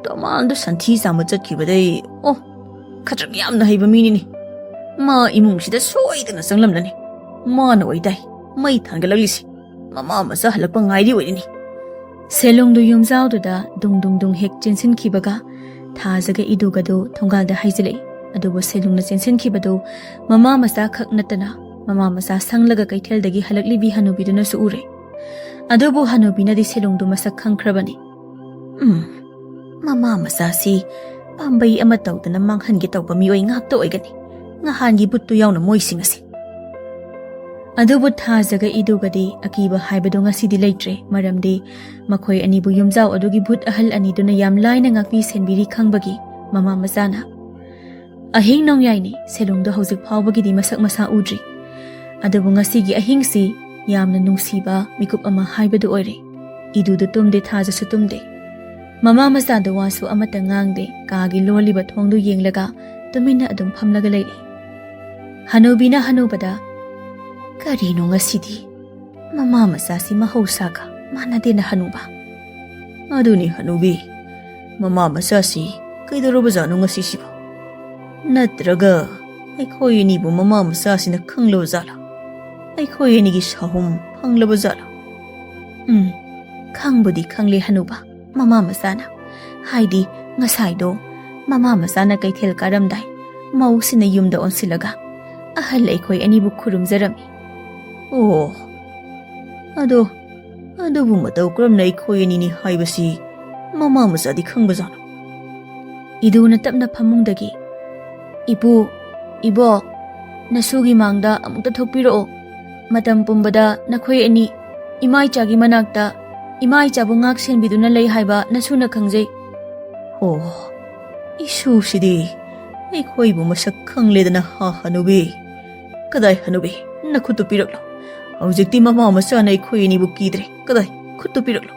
ꯇꯃꯥꯜꯗ ꯁꯟꯊꯤ ꯆꯥꯝꯕ ꯆꯠꯈꯤꯕꯗꯩ ꯈꯗ꯭ꯔꯛ ꯌꯥꯝꯅ ꯍꯩꯕ ꯃꯤꯅꯤꯅꯤ. ꯃꯥ ꯏꯃꯨꯡꯁꯤꯗ ꯁꯣꯏꯗꯅ ꯆꯪꯂꯝꯂꯅꯤ. ꯃꯥꯅ ꯑꯣꯏꯗꯥꯏ ꯃꯩ ꯊꯥꯟꯒꯠꯂꯛꯂꯤꯁꯤ. ꯃꯃꯥ ꯃꯆꯥ ꯍꯜꯂꯛꯄ ꯉꯥꯏꯔꯤ ꯑꯣꯏꯔꯤꯅꯤ. ꯁꯦꯂꯨꯡꯗꯨ ꯌꯨꯝꯖꯥꯎꯗꯨꯗ ꯗꯨꯡ ꯗꯨꯡ ꯗꯨꯡ ꯍꯦꯛ ꯆꯦꯟꯁꯤꯟꯈꯤꯕꯒ ꯊꯥꯖꯒ ꯏꯗꯨꯒꯗꯨ ꯊꯣꯡꯒꯥꯜꯗ ꯍꯥꯏꯖꯤꯜꯂꯛꯏ. ꯑꯗꯨꯕꯨ ꯁꯦꯂꯨꯡꯅ ꯆꯦꯟꯁꯤꯟꯈꯤꯕꯗꯨ ꯃꯃꯥ ꯃꯆꯥ ꯈꯛ ꯅꯠꯇꯅ ꯃꯃꯥ ꯃꯆꯥ ꯁꯪꯂꯒ ꯀꯩꯊꯦꯜꯗꯒꯤ ꯍꯜꯂꯛꯂꯤꯕꯤ ꯍꯅꯨꯕꯤꯗꯨꯅꯁꯨ ꯎꯔꯦ. ꯑꯗꯨꯕꯨ ꯍꯅꯨꯕꯤꯅꯗꯤ ꯁꯦꯂꯨꯡꯗꯨ ꯃꯁꯛ ꯈꯪꯈ꯭ꯔꯕꯅꯤ. ꯃꯃꯥ ꯃꯆꯥꯁꯤ ꯄꯥꯝꯕꯩ ꯑꯃ ꯇꯧꯗꯅ ꯃꯥꯡꯍꯟꯒꯦ ꯇꯧꯕ ꯃꯤꯑꯣꯏ ꯉꯥꯛꯇ ꯑꯣꯏꯒꯅꯤ. ꯉꯍꯥꯟꯒꯤ ꯕꯨꯠꯇꯨ ꯌꯥꯎꯅ ꯃꯣꯏꯁꯤꯡ ꯑꯁꯤ. ꯑꯗꯨꯕꯨ ꯊꯥꯖꯒ ꯏꯗꯨꯒꯗꯤ ꯑꯀꯤꯕ ꯍꯥꯏꯕꯗꯨ ꯉꯁꯤꯗꯤ ꯂꯩꯇ꯭ꯔꯦ. ꯃꯔꯝꯗꯤ ꯃꯈꯣꯏ ꯑꯅꯤꯕꯨ ꯌꯨꯝꯖꯥꯎ ꯑꯗꯨꯒꯤ ꯚꯨꯠ ꯑꯍꯜ ꯑꯅꯤꯗꯨꯅ ꯌꯥꯝ ꯂꯥꯏꯅ ꯉꯥꯛꯄꯤ ꯁꯦꯟꯕꯤꯔꯤ ꯈꯪꯕꯒꯤ ꯃꯃꯥ ꯃꯆꯥꯅ. ꯑꯍꯤꯡ ꯅꯣꯡꯌꯥꯏꯅꯤ. ꯁꯦꯂꯨꯡꯗꯣ ꯍꯧꯖꯤꯛ ꯐꯥꯎꯕꯒꯤꯗꯤ ꯃꯁꯛ ꯃꯁꯥ ꯎꯗ꯭ꯔꯤ. ꯑꯗꯨꯕꯨ ꯉꯁꯤꯒꯤ ꯑꯍꯤꯡꯁꯤ ꯌꯥꯝꯅ ꯅꯨꯡꯁꯤꯕ ꯃꯤꯀꯨꯞ ꯑꯃ ꯍꯥꯏꯕꯗꯨ ꯑꯣꯏꯔꯦ. ꯏꯗꯨꯗꯨ ꯇꯨꯝꯗꯦ, ꯊꯥꯖꯁꯨ ꯇꯨꯝꯗꯦ. ꯃꯃꯥ ꯃꯆꯥꯗꯨ ꯋꯥꯁꯨ ꯑꯃꯠꯇ ꯉꯥꯡꯗꯦ. ꯀꯥꯒꯤ ꯂꯣꯜꯂꯤꯕ ꯊꯣꯡꯗꯨ ꯌꯦꯡꯂꯒ ꯇꯨꯃꯤꯟꯅ ꯑꯗꯨꯝ ꯐꯝꯂꯒ ꯂꯩꯔꯤ. ꯍꯅꯨꯕꯤꯅ ꯍꯅꯨꯕꯗ, ꯀꯔꯤꯅꯣ ꯉꯁꯤꯗꯤ ꯃꯃꯥ ꯃꯆꯥꯁꯤ ꯃꯍꯧꯁꯥꯒ ꯃꯥꯟꯅꯗꯦꯅ ꯍꯅꯨꯕ? ꯑꯗꯨꯅꯤ ꯍꯅꯨꯕꯤ, ꯃꯃꯥ ꯃꯆꯥꯁꯤ ꯀꯩꯗꯧꯔꯕꯖꯥꯠꯅꯣ ꯉꯁꯤꯁꯤꯕꯨ? ꯅꯠꯇ꯭ꯔꯒ ꯑꯩꯈꯣꯏ ꯑꯅꯤꯕꯨ ꯃꯃꯥ ꯃꯆꯥꯁꯤꯅ ꯈꯪꯂꯕ ꯖꯥꯠꯂꯥ? ꯑꯩꯈꯣꯏ ꯑꯅꯤꯒꯤ ꯁꯥꯍꯨꯝ ꯐꯪꯂꯕ ꯖꯥꯠꯂꯥ? ꯈꯪꯕꯨꯗꯤ ꯈꯪꯂꯦ ꯍꯅꯨꯕ, ꯃꯃꯥ ꯃꯆꯥꯅ. ꯍꯥꯏꯗꯤ ꯉꯁꯥꯏꯗꯣ ꯃꯃꯥ ꯃꯆꯥꯅ ꯀꯩꯊꯦꯜ ꯀꯥꯔꯝꯗꯥꯏ ꯃꯧꯁꯤꯅ ꯌꯨꯝꯗ ꯑꯣꯟꯁꯤꯜꯂꯒ ꯑꯍꯜ ꯑꯩꯈꯣꯏ ꯑꯅꯤꯕꯨ ꯈꯨꯔꯨꯝꯖꯔꯝꯃꯤ. ꯑꯣ, ꯑꯗꯨꯕꯨ ꯃꯇꯧ ꯀꯔꯝꯅ ꯑꯩꯈꯣꯏ ꯑꯅꯤꯅꯤ ꯍꯥꯏꯕꯁꯤ ꯃꯃꯥ ꯃꯆꯥꯗꯤ ꯈꯪꯕꯖꯥꯠꯅꯣ? ꯏꯗꯨꯅ ꯇꯞꯅ ꯐꯃꯨꯡꯗꯒꯤ, ꯏꯄꯨ, ꯏꯕꯣꯛ, ꯅꯁꯨꯒꯤ ꯃꯥꯡꯗ ꯑꯃꯨꯛꯇ ꯊꯣꯛꯄꯤꯔꯛꯑꯣ. ꯃꯇꯝ ꯄꯨꯝꯕꯗ ꯅꯈꯣꯏ ꯑꯅꯤ ꯏꯃꯥ ꯏꯆꯥꯒꯤ ꯃꯅꯥꯛꯇ ꯏꯃꯥ ꯏꯆꯥꯕꯨ ꯉꯥꯛ ꯁꯦꯟꯕꯤꯗꯨꯅ ꯂꯩ ꯍꯥꯏꯕ ꯅꯁꯨꯅ ꯈꯪꯖꯩ. ꯑꯣ, ꯏꯁꯨꯁꯤꯗꯤ ꯑꯩꯈꯣꯏꯕꯨ ꯃꯁꯛ ꯈꯪꯂꯦꯗꯅ ꯍꯅꯨꯕꯤ. ꯀꯗꯥꯏ ꯍꯅꯨꯕꯤ, ꯅꯈꯨꯠꯇꯨ ꯄꯤꯔꯛꯂꯣ. ꯍꯧꯖꯤꯛꯇꯤ ꯃꯃꯥ ꯃꯆꯥꯅ ꯑꯩꯈꯣꯏ ꯑꯅꯤꯕꯨ ꯀꯤꯗ꯭ꯔꯦ. ꯀꯗꯥꯏ, ꯈꯨꯠꯇꯨ ꯄꯤꯔꯛꯂꯣ.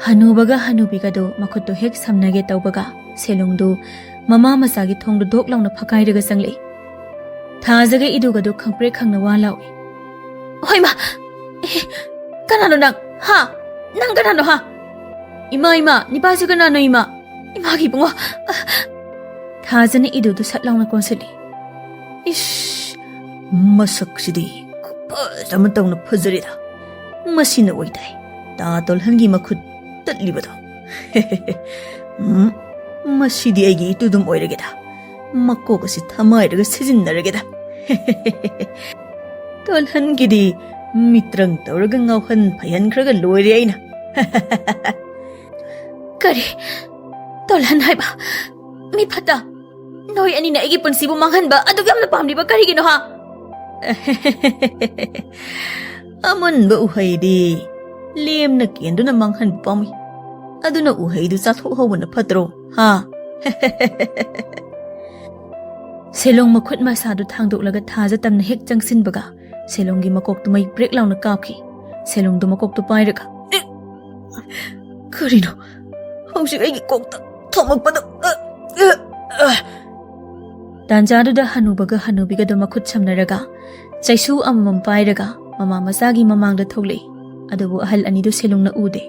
ꯍꯅꯨꯕꯒ ꯍꯅꯨꯕꯤꯒꯗꯨ ꯃꯈꯨꯠꯇꯨ ꯍꯦꯛ ꯁꯝꯅꯒꯦ ꯇꯧꯕꯒ ꯁꯦꯂꯨꯡꯗꯨ ꯃꯃꯥ ꯃꯆꯥꯒꯤ ꯊꯣꯡꯗꯨ ꯗꯣꯛ ꯂꯥꯎꯅ ꯐꯛꯀꯥꯏꯔꯒ ꯆꯪꯂꯛꯏ. ꯊꯥꯖꯒ ꯏꯗꯨꯒꯗꯨ ꯈꯪꯄ꯭ꯔꯦꯛ ꯈꯪꯅ ꯋꯥ ꯂꯥꯎꯏ. ꯍꯣꯏꯃ, ꯀꯅꯥꯅꯣ ꯅꯪ? ꯅꯪ ꯀꯅꯥꯅꯣ? ꯏꯃꯥ, ꯅꯤꯄꯥꯁꯤ ꯀꯅꯥꯅꯣ ꯏꯃꯥ? ꯏꯃꯥꯒꯤ ꯏꯕꯨꯡꯉꯣ. ꯊꯥꯖꯅ ꯏꯗꯨꯗꯨ ꯁꯠ ꯂꯥꯎꯅ ꯀꯣꯟꯁꯤꯜꯂꯤ. ꯏꯁ, ꯃꯁꯛꯁꯤꯗꯤ ꯈꯨꯐꯖ ꯑꯃ ꯇꯧꯅ ꯐꯖꯔꯦꯗ. ꯃꯁꯤꯅ ꯑꯣꯏꯗꯥꯏ ꯇꯥ ꯇꯣꯜꯍꯟꯒꯤ ꯃꯈꯨꯠ ꯇꯠꯂꯤꯕꯗꯣ. ꯃꯁꯤꯗꯤ ꯑꯩꯒꯤ ꯏꯇꯨꯗꯨꯝ ꯑꯣꯏꯔꯒꯦꯗ. ꯃꯀꯣꯛ ꯑꯁꯤ ꯊꯃꯥꯏꯔꯒ ꯁꯤꯖꯤꯟꯅꯔꯒꯦꯗ. ꯇꯣꯜꯍꯟꯒꯤꯗꯤ ꯃꯤꯇ꯭ꯔꯪ ꯇꯧꯔꯒ ꯉꯥꯎꯍꯟ ꯐꯩꯍꯟꯈ꯭ꯔꯒ ꯂꯣꯏꯔꯦ ꯑꯩꯅ. Kari Tolhan haiba Mi phata Noi anina aigi punsibu manghanba adu yamna pamliba karigino ha Amunba uhaydi Lem na kenduna manghan pami Aduna uhaydu sathu hawana patro ha Selong makhut masadu thangduk laga thaja tamna hek changsin baga Selong gi makok tu mai break launa kapki Selong du makok tu pairaga Karino Hausik aigi kokta thomakpada Tanjaduda hanubaga hanubiga do makhut samnaraga Chaisu amam pairaga mama machagi mamangda thoklei adubu ahal anidu selongna ude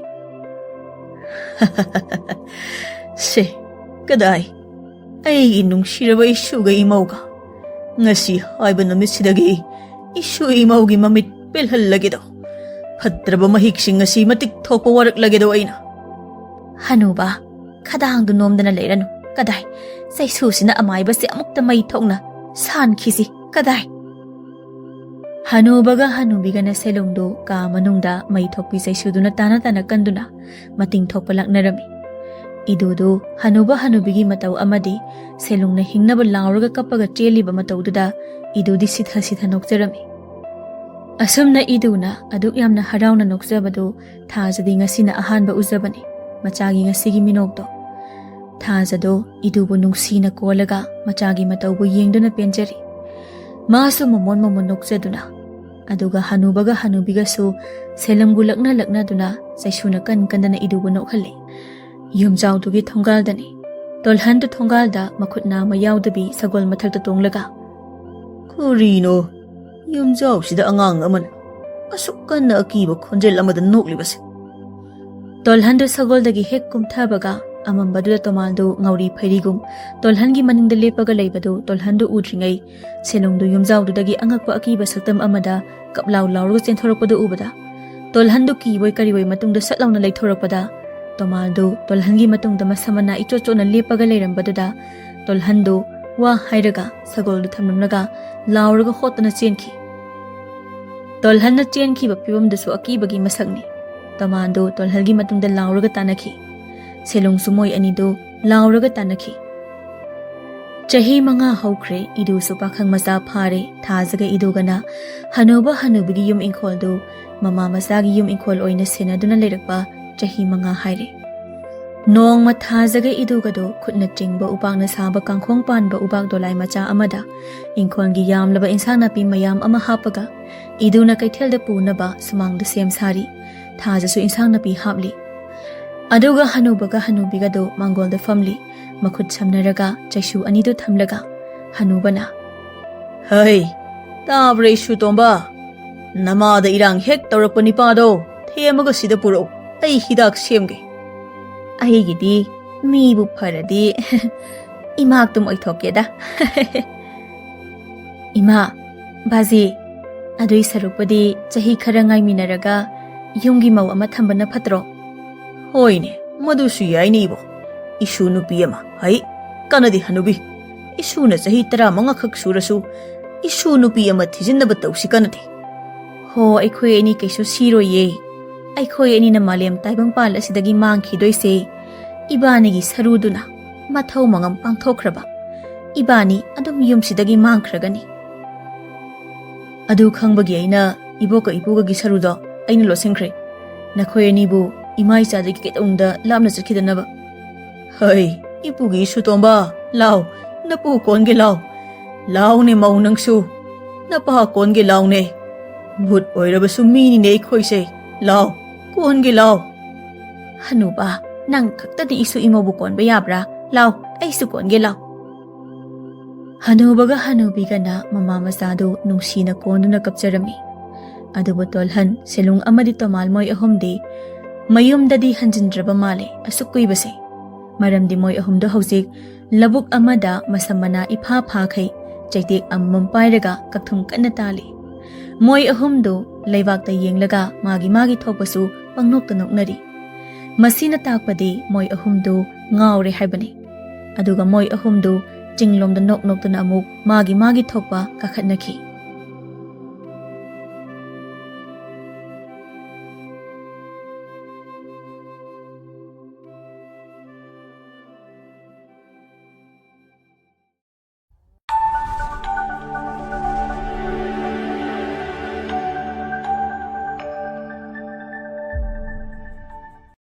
Se kadai Aigi nungsiraba isuga imauga Ngasi haiba namitsidagi Isu imaugi mamit pelhallagido Fatraba mahiksing ngasi matik thokpa waraklagido aina Hanuba khadangdu nomdana leiranu kadai Chaisu sina amaiba se amukta mai thokna san khisi kadai Hanubaga hanubiga na selongdo ka manungda mai thokpi Chaisu duna tana kanduna mating thokpa laknarami Idudu hanuba hanubigi matau amadi selongna hingnaba lauraga kapaga cheliba mataududa idudi sitha nokjarami Asumna iduna aduk yamna harauna nokjabadu thajadi ngasina ahanba uzabani machagi ngasigi minokdo thajado idubu nungsina kolaga machagi mataubu yengduna penjari masu momon nokjaduna aduga hanubaga hanubiga su selamgu lakna duna Chaisuna kandana idubu nokhalle Yumjaudugi thongaldani Tolhan tu thongalda makhutna mayaudabi sagol mathakta tonglaga Kurino Yumjau sida angang aman Asuk kana akiba khonjel amada noklibase Tolhan tu sagoldagi hek kumthabaga amambadula tomaldo ngauri phairigum Tolhangi maningda lepaga leibadu Tolhan du udringai selongdu yumjaududagi angakpa akiba saktam amada kaplau laurga chenthorokpada ubada Tolhan du kiboi kariboi matungda satlauna leithorakpada Tomaldo Tolhangi matungda masamana ichochona lepaga leirambaduda Tolhando wa hairaga sagoldu thamnamnaga lauraga hotana chenki Tolhanna chenki bapibamdasu akibagi masakni Tomando Tolhalgi matungda lauraga tanaki Selong sumoi anido lauraga tanaki Chahi manga haukre idu su pakhang macha phare thajaga idugana hanuba hanubigi yum inkholdu mama machagi yum inkhol oina senaduna leirakpa Chahi manga haire Nong mathajaga idugado khutna chingba upangna saba kangkhong panba ubak dolai macha amada inkhongi yamlaba insang napi mayam ama hapaga iduna kaithelda punaba sumangda sem sari thajasu insang napi hapli aduga hanubaga hanubiga do mangolda famli makhut samnaraga Chaisu anido thamlaga hanubana Hai tabre isu tomba namada irang hek tawrakpani pado themaga sida puro Ai hidak semge Aigidi mibu pharadi imak tum oithokeda Ima baji adui sarupadi chahi khara ngai minaraga yumgi mau ama thambana phatro Hoine madusu yaini bo isu nupi ama hai kanadi hanubi isu na chahi 15 khak surasu isu nupi ama thijinna batausi kanadi Ho aikhoi ani kaisu siroye Aikhoi anina malem taibang pal asidagi mangkhidoise Ibanigi saruduna mathau mangam pangthokraba Ibani adum yumsidagi mangkhragani Adu khangbagi aina iboka ipuga gi sarudo aina losingkhre Nakhoi anibu imai chadagi ketungda lamna chakhidanaba Hai ipugi sutomba lao napu konge lao ne maunangsu napa konge lao ne Bhut oirabasu mini ne khoise lao Konge lao Hanuba nang khaktadi isu imobu konba yabra lao aisu konge lao Hanubaga hanubiga na mama masado nungsina konduna kapcharami Adubu Tolhan selung amadi tomal moy ahomdi mayumdadi hanjindraba male asukuibase Maramdi moy ahomdo hausik labuk amada masamana ipha phakai chaitek ammam pairaga kakthum kanna tali Moy ahomdo leibakta yenglaga magi thokpasu pangnokta noknari Masina takpadi moy ahomdo ngaure haibani Aduga moy ahomdo jinglomda noknoktana amuk magi thokpa kakhatnaki